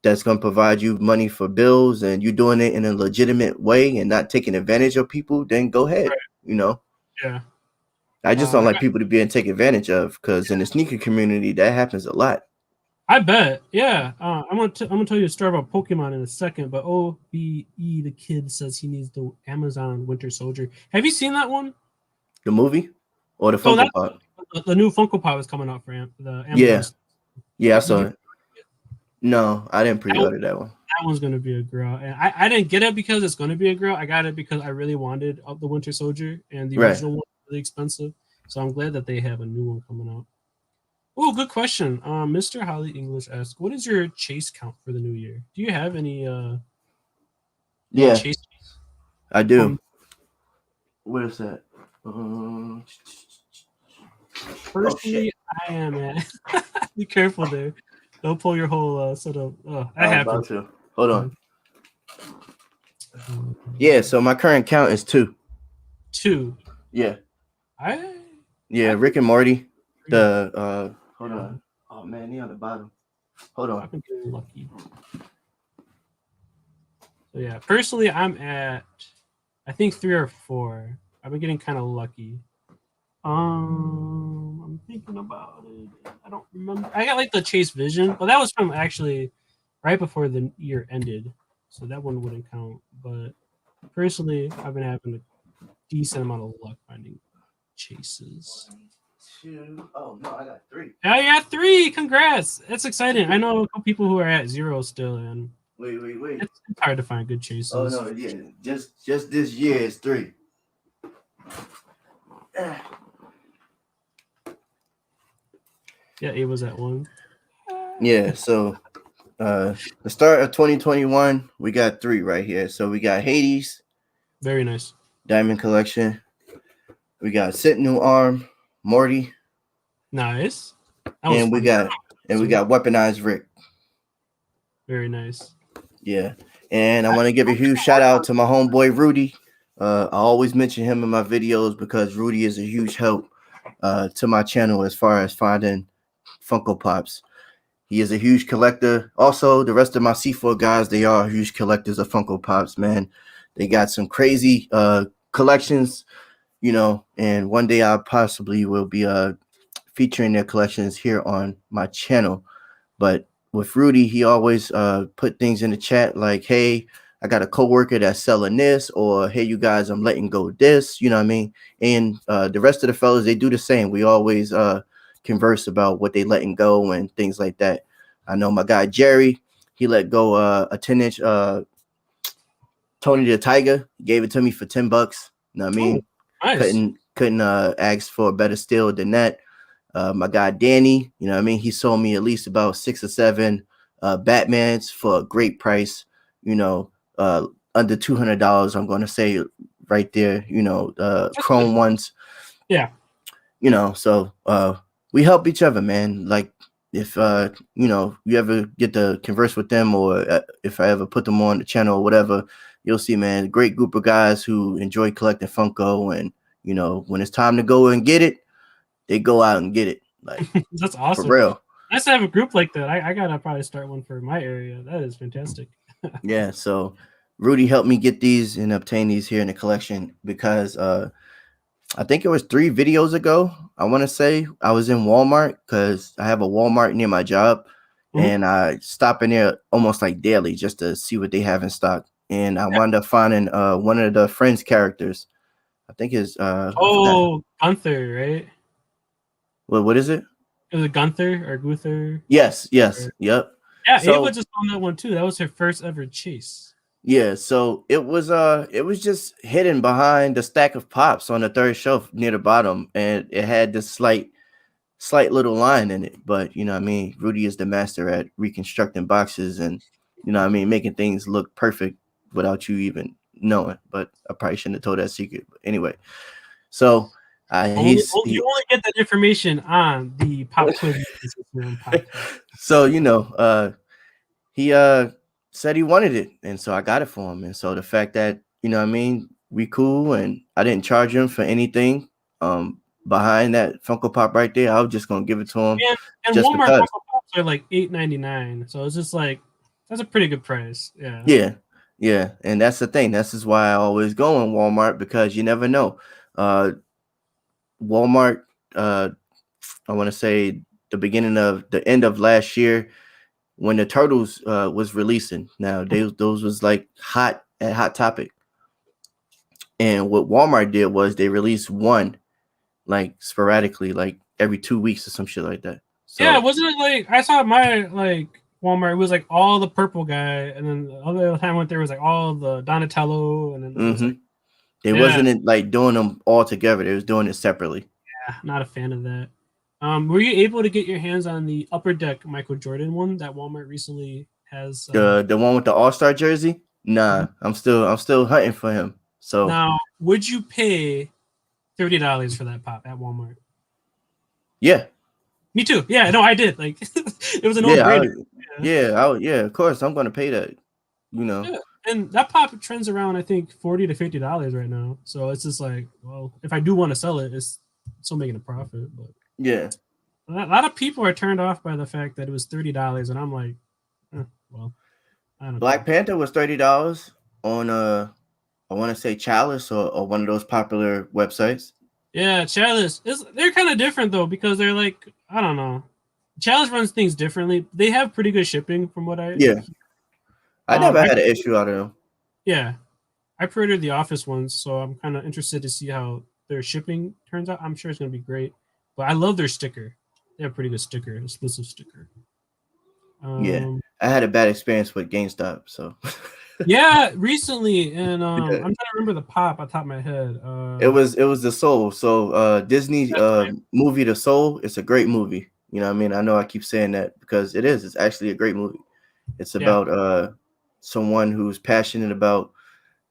that's going to provide you money for bills and you doing it in a legitimate way and not taking advantage of people, then go ahead. right. Yeah. I just don't I like got. people to be taken advantage of, because in the sneaker community that happens a lot. I bet. Yeah. I'm gonna tell you a story about Pokemon in a second, but OBE the kid says he needs the Amazon Winter Soldier. Have you seen that one? The movie or the Oh, Funko that's Pop? the new Funko Pop is coming out for the Amazon. Yeah, yeah, I Did saw you? it. No, I didn't That, pre-order that one. that one's gonna be a girl, and I didn't get it because it's gonna be a girl. I got it because I really wanted the Winter Soldier, and the Right. original one was really expensive. So I'm glad that they have a new one coming out. Oh, good question. Mr. Holly English asks, "What is your chase count for the new year? Do you have any Yeah, chase?" I do. Um, What is that? Oh shit! personally, I am at. Be careful there. Don't pull your whole set of. I That was happened. about to. Hold on. Yeah, so my current count is 2. Two. Yeah. I Yeah, I've been Rick and Morty. pretty. The hold Yeah, on. Oh man, he on the bottom. Hold on. I've been getting lucky. So yeah, personally, I'm at I think 3 or 4. I've been getting kind of lucky. I'm thinking about it. I don't remember. I got like the Chase Vision, but that was from actually right before the year ended, so that one wouldn't count. But personally, I've been having a decent amount of luck finding chases. 2. Oh no, I got 3. Oh, you got 3! Congrats! That's exciting. I know a couple people who are at 0 still, and Wait. it's hard to find good Oh chases. no, yeah. Just this year it's 3. Yeah, it was at 1. Yeah, so the start of 2021, we got 3 right here. So we got Hades, Very nice. Diamond Collection. We got Sentinel Arm, Morty, Nice. That was and we fun. got Weaponized Rick. Very nice. Yeah, and I want to give a huge shout out to my homeboy Rudy. I always mention him in my videos because Rudy is a huge help to my channel as far as finding Funko Pops. He is a huge collector. Also, the rest of my C4 guys, they are huge collectors of Funko Pops, man. They got some crazy collections, you know, and one day I possibly will be featuring their collections here on my channel. But with Rudy, he always put things in the chat like, hey, I got a coworker that's selling this, or hey, you guys, I'm letting go of this, you know what I mean? And the rest of the fellas, they do the same. We always converse about what they letting go and things like that. I know my guy Jerry, he let go a 10-inch Tony the Tiger. He gave it to me for $10. You know what I mean? Oh, nice. Couldn't ask for a better steal than that. My guy Danny, you know what I mean? He sold me at least about 6 or 7 Batmans for a great price, you know, under $200. I'm going to say right there, you know, chrome ones. Yeah. You know, so we help each other, man. Like if you know, you ever get to converse with them, or if I ever put them on the channel or whatever, you'll see, man, great group of guys who enjoy collecting Funko, and you know, when it's time to go and get it, they go out and get it. Like That's for awesome. real. Nice to have a group like that. I gotta probably start one for my area. That is fantastic. Yeah, so Rudy helped me get these and obtain these here in the collection because I think it was 3 videos ago. I want to say I was in Walmart because I have a Walmart near my job, and I stop in there almost like daily just to see what they have in stock. And I wound up finding one of the Friends characters. I think is I forgot. Gunther, right? What is it? Is it Gunther or Guther? Yes, Or, yep. yeah, Ava So just on that one too. That was her first ever chase. yeah, so it was just hidden behind the stack of pops on the 3rd shelf near the bottom, and it had this slight little line in it. But you know what I mean, Rudy is the master at reconstructing boxes, and you know what I mean, making things look perfect without you even knowing. But I probably shouldn't have told that secret. But anyway, so You only get that information on the Pop Quiz podcast. So you know, he said he wanted it, and so I got it for him. And so the fact that, you know what I mean, we cool, and I didn't charge him for anything behind that Funko Pop right there, I was just gonna give it to him and just Walmart because. Funko Pops are like $8.99, so it's just like that's a pretty good price. Yeah, and that's the thing. This is why I always go in Walmart, because you never know. Walmart, I want to say the end of last year, when the Turtles was releasing. Now those was like hot topic. And what Walmart did was they released one like sporadically, like every 2 weeks or some shit like that. So Yeah, wasn't it like I saw my like Walmart? It was like all the purple guy, and then the other time I went there was like all the Donatello, and then it was like they wasn't like doing them all together. They was doing it separately. Yeah, not a fan of that. Were you able to get your hands on the Upper Deck Michael Jordan one that Walmart recently has? The one with the All-Star jersey? Nah, I'm still hunting for him. So now, would you pay $30 for that pop at Walmart? Yeah. Me too. Yeah, no, I did. Like it was a no-brainer. Yeah, of course I'm gonna pay that. You know. Yeah. And that pop trends around, I think, $40 to $50 right now. So it's just like, well, if I do want to sell it, it's still making a profit. But yeah, a lot of people are turned off by the fact that it was $30, and I'm like, well, I don't Black care. Panther was $30 on I want to say Chalice or one of those popular websites. Yeah, Chalice. They're kind of different though because they're like I don't know. Chalice runs things differently. They have pretty good shipping from what I. Yeah, I never I had an issue out of them. yeah, I pre-ordered the Office ones, so I'm kind of interested to see how their shipping turns out. I'm sure it's gonna be great, but I love their sticker. They have a pretty good sticker, exclusive sticker. Yeah, Um, I had a bad experience with GameStop, so yeah, recently, and I'm yeah. trying to remember the pop on top of my head. It was the Soul. So Disney That's right. movie The Soul. It's a great movie. You know what I mean? I know I keep saying that because it is. It's actually a great movie. It's Yeah, about someone who's passionate about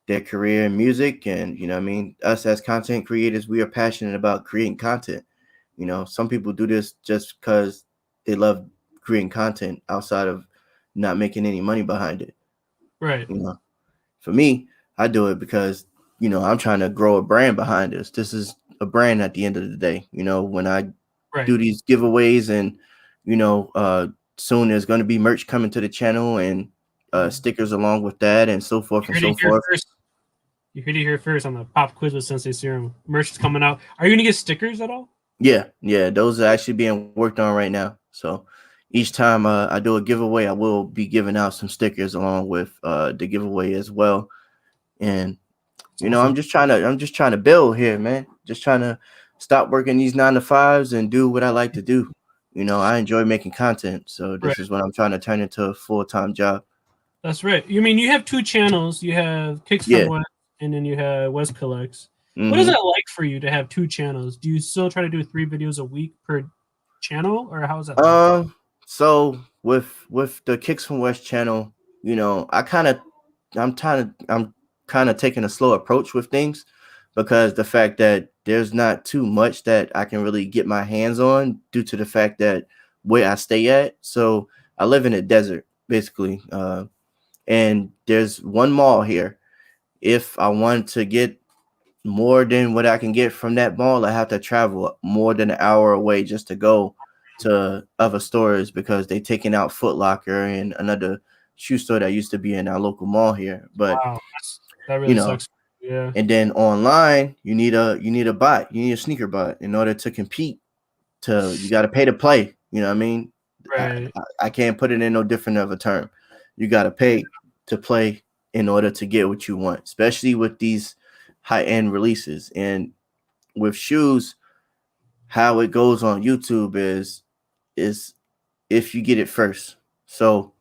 their career in music, and you know what I mean, us as content creators, we are passionate about creating content. You know, some people do this just because they love creating content outside of not making any money behind it. right, You know, for me, I do it because, you know, I'm trying to grow a brand behind this. This is a brand at the end of the day. You know, when I right. do these giveaways and, you know, soon there's going to be merch coming to the channel and Mhm. stickers along with that and so forth You and heard it so here forth. first. You heard it here first on the pop quiz with Sensei Serum. Merch is coming out. Are you gonna get stickers at all? Yeah, those are actually being worked on right now. So each time I do a giveaway, I will be giving out some stickers along with the giveaway as well. And It's you know, awesome. I'm just trying to build here, man. Just trying to stop working these 9 to 5s and do what I like to do. You know, I enjoy making content, so Right. this is what I'm trying to turn into a full-time job. That's right. You mean you have two channels. You have Kicks from Yeah. West, and then you have WesKollectz. What is Mm-hmm. that like for you to have two channels? Do you still try to do 3 videos a week per channel, or how does that look? So with the Kicks from West channel, you know, I'm kind of taking a slow approach with things because the fact that there's not too much that I can really get my hands on due to the fact that where I stay at. So I live in a desert basically, and there's one mall here. If I want to get more than what I can get from that mall, I have to travel more than an hour away just to go to other stores because they taking out Foot Locker and another shoe store that used to be in our local mall here. But Wow, that you really know, sucks. Yeah. and then online, you need a bot, you need a sneaker bot in order to compete. To you got to pay to play. You know what I mean? Right. I can't put it in no different of a term. You got to pay to play in order to get what you want, especially with these high end releases. And with shoes, how it goes on YouTube is if you get it first. So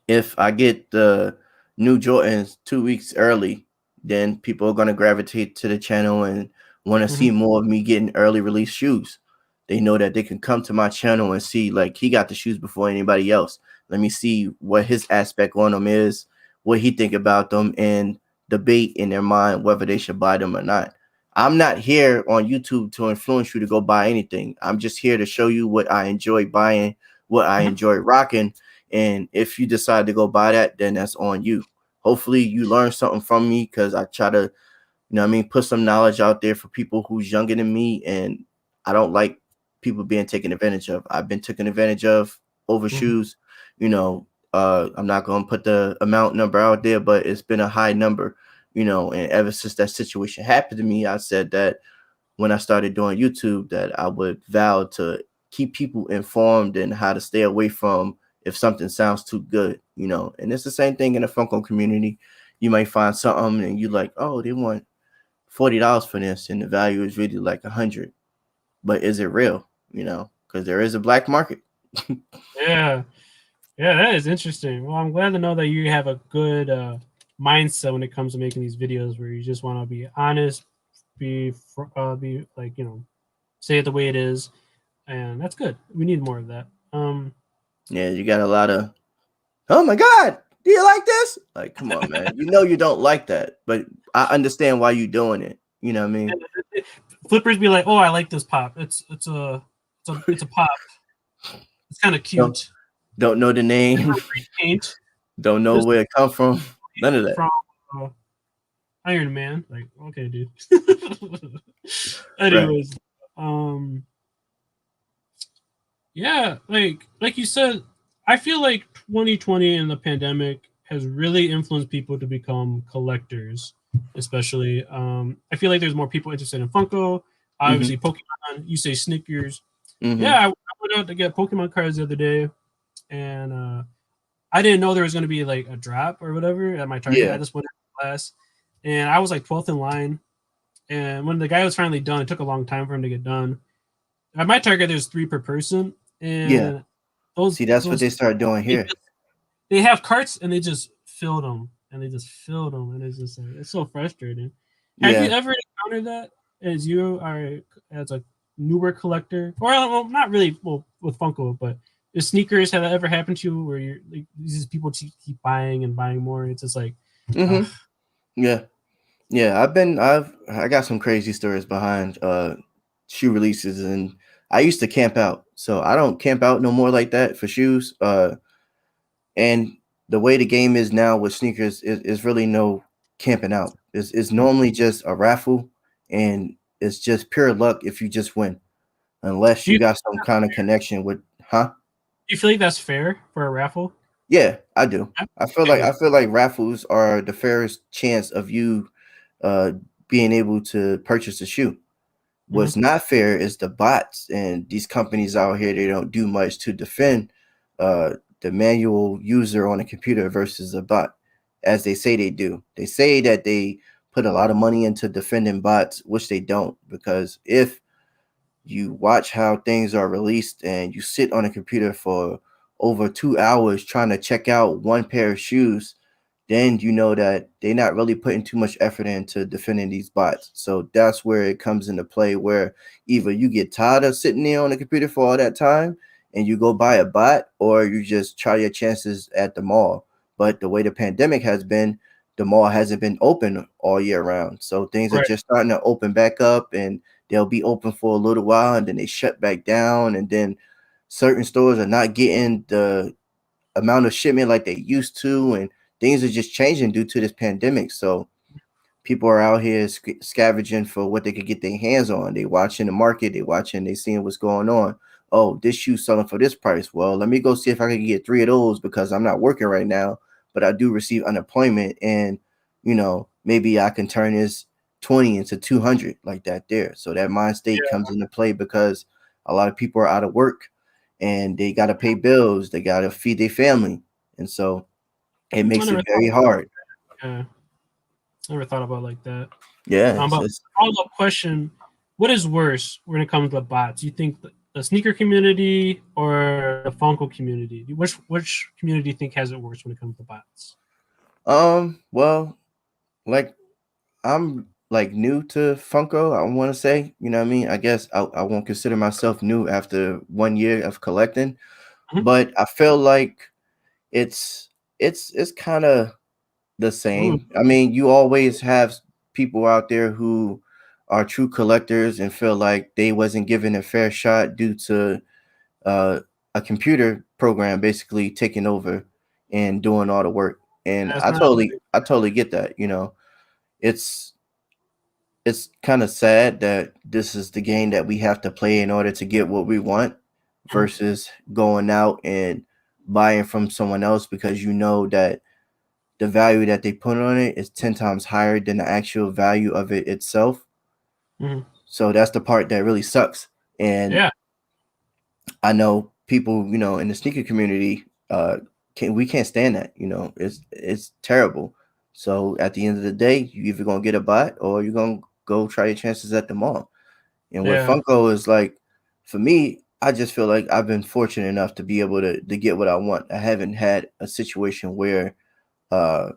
if I get the new Jordans 2 weeks early, then people are gonna gravitate to the channel and want to see Mhm. more of me getting early release shoes. They know that they can come to my channel and see like he got the shoes before anybody else. Let me see what his aspect on them is, what he think about them, and debate in their mind whether they should buy them or not. I'm not here on YouTube to influence you to go buy anything. I'm just here to show you what I enjoy buying, what I Mhm. enjoy rocking, and if you decide to go buy that, then that's on you. Hopefully you learn something from me because I try to, you know what I mean, put some knowledge out there for people who's younger than me. And I don't like people being taken advantage of. I've been taken advantage of over Mhm. shoes. You know, I'm not gonna put the amount number out there, but it's been a high number, you know, and ever since that situation happened to me, I said that when I started doing YouTube that I would vow to keep people informed and how to stay away from if something sounds too good, you know. And it's the same thing in the Funko community. You might find something and you like, oh, they want $40 for this, and the value is really like 100. But is it real? You know, because there is a black market. Yeah. Yeah, that is interesting. Well, I'm glad to know that you have a good mindset when it comes to making these videos, where you just want to be honest, be like say it the way it is, and that's good. We need more of that. Yeah, you got a lot of, oh my God, do you like this? Like, come on, man. You know you don't like that, but I understand why you're doing it. You know what I mean? Flippers be like, "Oh, I like this pop. It's a pop. It's kind of Don't, cute. don't know the name, Paint don't know this where it come from, none of that. from uh, Iron Man. Like, okay, dude. Right. Anyways, um, yeah, like you said, I feel like 2020 and the pandemic has really influenced people to become collectors. especially. I feel like there's more people interested in Funko. Mm-hmm. Obviously, Pokemon. You say Snickers. Mm-hmm. Yeah, I went out to get Pokemon cards the other day, and I didn't know there was going to be like a drop or whatever at my Target. I Yeah. just went to class, and I was like 12th in line. And when the guy was finally done, it took a long time for him to get done. At my Target, there's three per person, Yeah. and those See, that's what those they started doing they, here. just, they have carts and they just filled them and they just filled them, and it's just like it's so frustrating. Have you Yeah. ever encountered that as you are as a newer collector, or well, not really, well, with Funko, but the sneakers, have that ever happened to you where you're like these people keep buying and buying more? It's just like, uh, Mm-hmm. Yeah. Yeah. I got some crazy stories behind shoe releases, and I used to camp out. So I don't camp out no more like that for shoes. And the way the game is now with sneakers is really no camping out. It's normally just a raffle, and it's just pure luck if you just win, unless do you you got some kind of connection with, huh? do you feel like that's fair for a raffle? Yeah, I do. I I agree. feel like raffles are the fairest chance of you uh being able to purchase a shoe. Hmm. What's not fair is the bots and these companies out here. They don't do much to defend uh, the manual user on a computer versus a bot, as they say they do. They say that they put a lot of money into defending bots, which they don't. Because if you watch how things are released and you sit on a computer for over 2 hours trying to check out one pair of shoes, then you know that they're not really putting too much effort into defending these bots. So that's where it comes into play, where either you get tired of sitting there on the computer for all that time and you go buy a bot, or you just try your chances at the mall. But the way the pandemic has been, the mall hasn't been open all year round. So things are Right. just starting to open back up, and they'll be open for a little while and then they shut back down. And then certain stores are not getting the amount of shipment like they used to, and things are just changing due to this pandemic. So people are out here scavenging for what they could get their hands on. They watching the market, they seeing what's going on. Oh, this shoe's selling for this price. Well, let me go see if I can get three of those because I'm not working right now, but I do receive unemployment, and maybe I can turn this 20 into 200 like that there. So that mind state Yeah. comes into play because a lot of people are out of work and they got to pay bills, they got to feed their family, and so it I makes never it thought. very hard. Yeah, never thought about it like that. Yeah, But follow up question: what is worse when it comes to bots? You think the sneaker community or the Funko community? Which community do you think has it worse when it comes to bots? well, like I'm like new to Funko. I want to say, you know what I mean? I guess I won't consider myself new after 1 year of collecting, Mhm. but I feel like it's it's kind of the Ooh, same. I mean, you always have people out there who are true collectors and feel like they wasn't given a fair shot due to uh, a computer program basically taking over and doing all the work. And that's not. I totally get that. It's it's kind of sad that this is the game that we have to play in order to get what we want Mhm. versus going out and buying from someone else because you know that the value that they put on it is 10 times higher than the actual value of it itself. Mhm. So that's the part that really sucks. And Yeah, I know people, in the sneaker community, we can't stand that. It's terrible. So at the end of the day, you either gonna get a bot or you're gonna go try your chances at the mall. And with yeah, Funko is like, for me, I just feel like I've been fortunate enough to be able to get what I want. I haven't had a situation where uh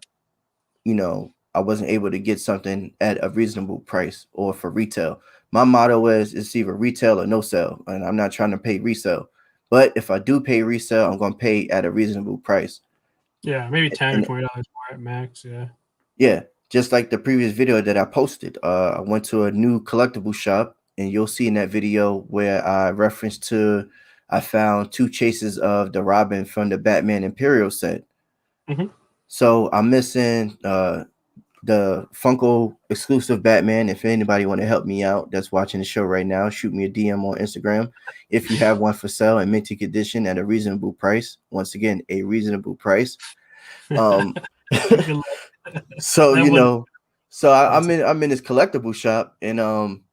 I wasn't able to get something at a reasonable price or for retail. My motto is it's either retail or no sell, and I'm not trying to pay resale. But if I do pay resale, I'm going to pay at a reasonable price. yeah. Maybe $10 or And $20 more at max. Yeah. yeah, just like the previous video that I posted, I went to a new collectible shop, and you'll see in that video where I referenced to I found two chases of the Robin from the Batman Imperial set. Hmm. So I'm missing the Funko exclusive Batman. If anybody want to help me out that's watching the show right now, shoot me a DM on Instagram. If you have one for sale in minty condition at a reasonable price, once again, a reasonable price. Um, Good luck. so That would. So That's I'm in this collectible shop, and I'm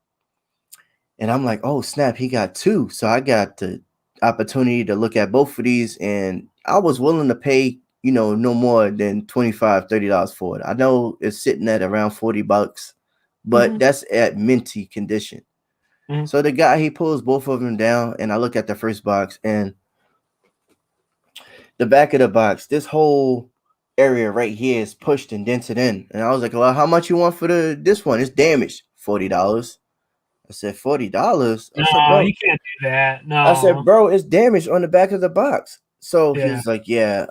like, oh snap, he got two. So I got the opportunity to look at both of these, and I was willing to pay, no more than $25-$30 for it. I know it's sitting at around $40, but mm-hmm, that's at minty condition. mm-hmm. So the guy, he pulls both of them down, and I look at the first box, and the back of the box, this whole area right here is pushed and dented in. And I was like, well, how much you want for this one? It's damaged. $40. I said, $40? No, you can't do that. I said, No. bro, it's damaged on the back of the box. So he Yeah. was like, yeah,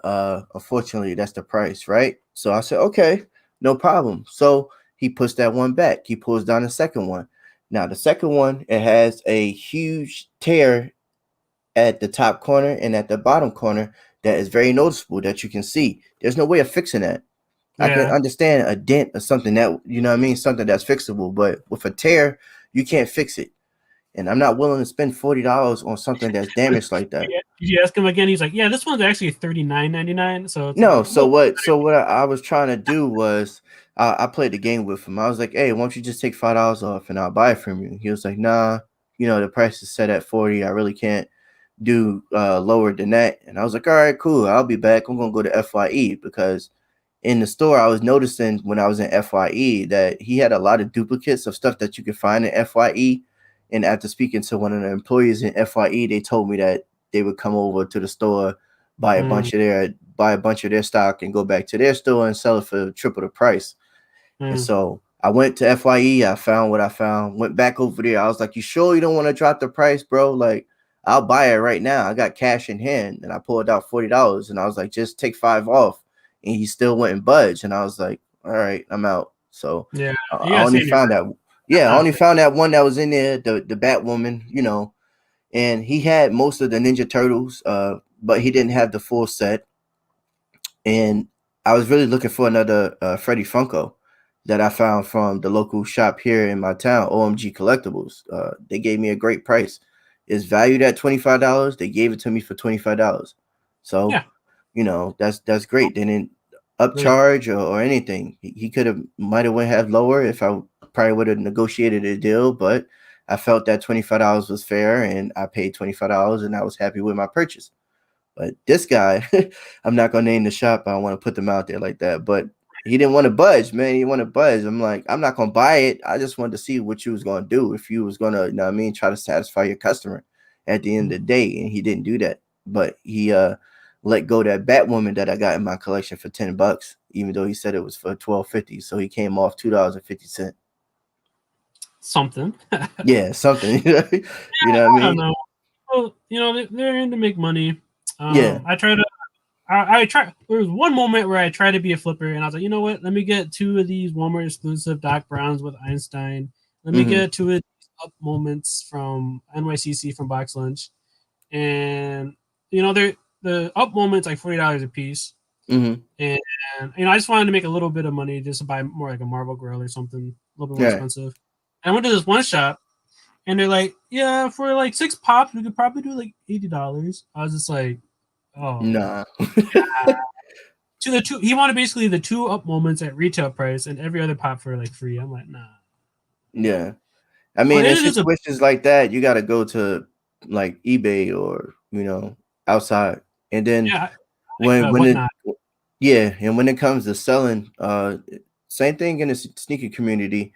unfortunately, that's the price, right? So I said, okay, no problem. So he puts that one back. He pulls down the second one. Now, the second one, it has a huge tear at the top corner and at the bottom corner that is very noticeable that you can see. There's no way of fixing that. I can Yeah. understand a dent or something that, something that's fixable, but with a tear, you can't fix it. And I'm not willing to spend $40 on something that's damaged like that. Did you ask him again? He's like, yeah, this one's actually $39.99. So it's No, like, so well, what? So what I was trying to do was, I played the game with him. I was like, "Hey, why don't you just take $5 off and I'll buy it from you?" He was like, "Nah, the price is set at 40. I really can't do lower than that." And I was like, "All right, cool. I'll be back. I'm gonna go to FYE because in the store I was noticing when I was in FYE that he had a lot of duplicates of stuff that you could find in FYE. And after speaking to one of the employees in FYE, they told me that they would come over to the store, mm, buy a bunch of their stock, and go back to their store and sell it for triple the price. And mm, so I went to FYE. I found what I found. Went back over there. I was like, "You sure you don't want to drop the price, bro? Like, I'll buy it right now. I got cash in hand." And I pulled out $40, and I was like, "Just take 5 off." And he still wouldn't budge. And I was like, "All right, I'm out." So yeah. You I gotta only stand your found ground. that. That's Yeah, I not only fair. found that one that was in there, the Batwoman, and he had most of the Ninja Turtles, but he didn't have the full set. And I was really looking for another Freddy Funko that I found from the local shop here in my town, OMG Collectibles. They gave me a great price. It's valued at $25. They gave it to me for $25. So, Yeah. that's great. They didn't upcharge or anything. He could have might have went have lower if I probably would have negotiated a deal, but I felt that $25 was fair, and I paid $25, and I was happy with my purchase. But this guy, I'm not gonna name the shop. I don't want to put them out there like that. But he didn't want to budge, man. He wanted to budge. I'm like, I'm not gonna buy it. I just wanted to see what you was gonna do. If you was gonna, try to satisfy your customer at the end Mm. of the day. And he didn't do that. But he let go that Batwoman that I got in my collection for $10, even though he said it was for $12.50. So he came off $2.50. Something. Yeah, something. You know what I I don't mean? know. Well, they're in to make money. Yeah. I try to. I try. There was one moment where I tried to be a flipper, and I was like, you know what? Let me get two of these Walmart exclusive Doc Browns with Einstein. Let me Mm-hmm. get two of these up moments from NYCC from Box Lunch, and they're the up moments like $40 a piece, Mm-hmm. and I just wanted to make a little bit of money just to buy more like a Marvel Grill or something a little bit more Yeah. expensive. And I went to this one shop, and they're like, yeah, for like 6 pops, we could probably do like $80. I was just like, oh. Nah. To the two, he wanted basically the two up moments at retail price and every other pop for like free. I'm like, nah. Yeah. I Well, mean, it in is a situations like that, you got to go to like eBay or outside, and then yeah, like when it whatnot. yeah, and when it comes to selling, same thing in the sneaker community.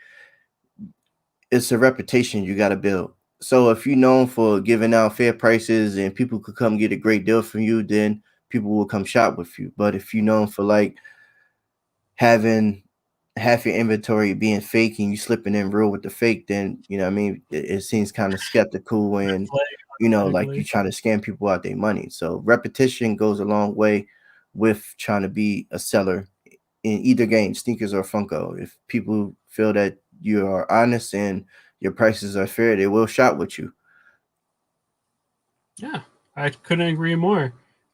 It's a reputation you got to build. So if you're known for giving out fair prices and people could come get a great deal from you, then people will come shop with you. But if you're known for like having half your inventory being fake and you slipping in real with the fake, then what I mean, it seems kind of skeptical, and Play like you automatically. trying to scam people out their money. So repetition goes a long way with trying to be a seller in either game, sneakers or Funko. If people feel that you are honest and your prices are fair, they will shop with you. Yeah, I couldn't agree more.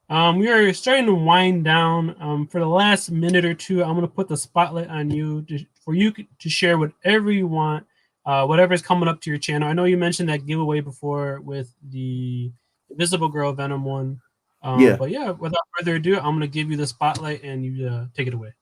We are starting to wind down. For the last minute or two, I'm going to put the spotlight on you for you to share whatever you want, whatever's coming up to your channel. I know you mentioned that giveaway before with the Invisible Girl Venom one. Yeah. But yeah, without further ado, I'm going to give you the spotlight and you take it away.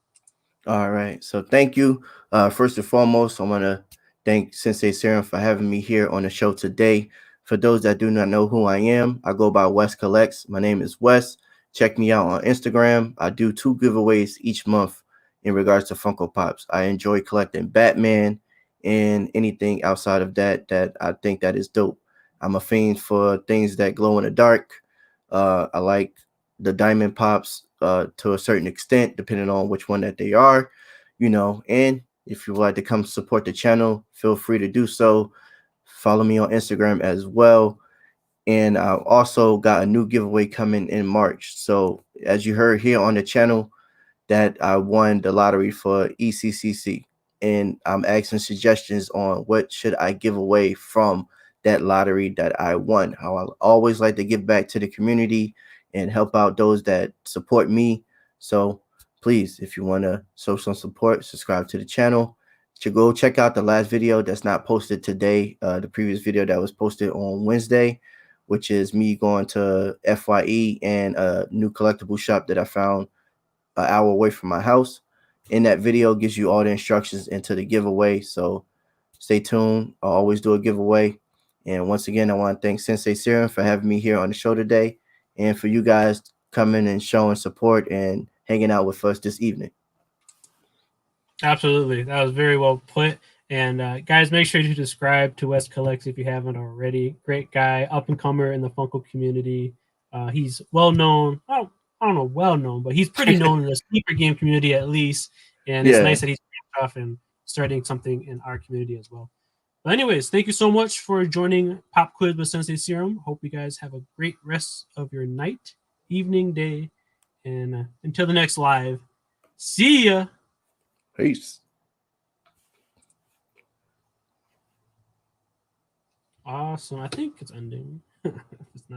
All right. So thank you. First and foremost, I want to thank Sensei Serum for having me here on the show today. For those that do not know who I am, I go by WesKollectz. My name is Wes. Check me out on Instagram. I do 2 giveaways each month in regards to Funko Pops. I enjoy collecting Batman and anything outside of that I think that is dope. I'm a fiend for things that glow in the dark. I like the diamond pops to a certain extent, depending on which one that they are, And if you would like to come support the channel, feel free to do so. Follow me on Instagram as well. And I also got a new giveaway coming in March. So as you heard here on the channel, that I won the lottery for ECCC, and I'm asking suggestions on what should I give away from that lottery that I won. How I always like to give back to the community and help out those that support me. So please, if you want to show some support, subscribe to the channel. To go check out the last video that's not posted today, the previous video that was posted on Wednesday, which is me going to FYE and a new collectible shop that I found an hour away from my house. In that video gives you all the instructions into the giveaway. So stay tuned. I'll always do a giveaway. And once again, I want to thank Sensei Serum for having me here on the show today, and for you guys coming and showing support and hanging out with us this evening. Absolutely. That was very well put. And guys, make sure to subscribe to WesKollectz if you haven't already. Great guy, up and comer in the Funko community. He's well known. I don't know, well known, but he's pretty known in the sleeper game community at least. And it's nice that he's off and starting something in our community as well. But anyways, thank you so much for joining Pop Quiz with Sensei Serum. Hope you guys have a great rest of your night, evening, day, and until the next live, see ya. Peace. Awesome. I think it's ending.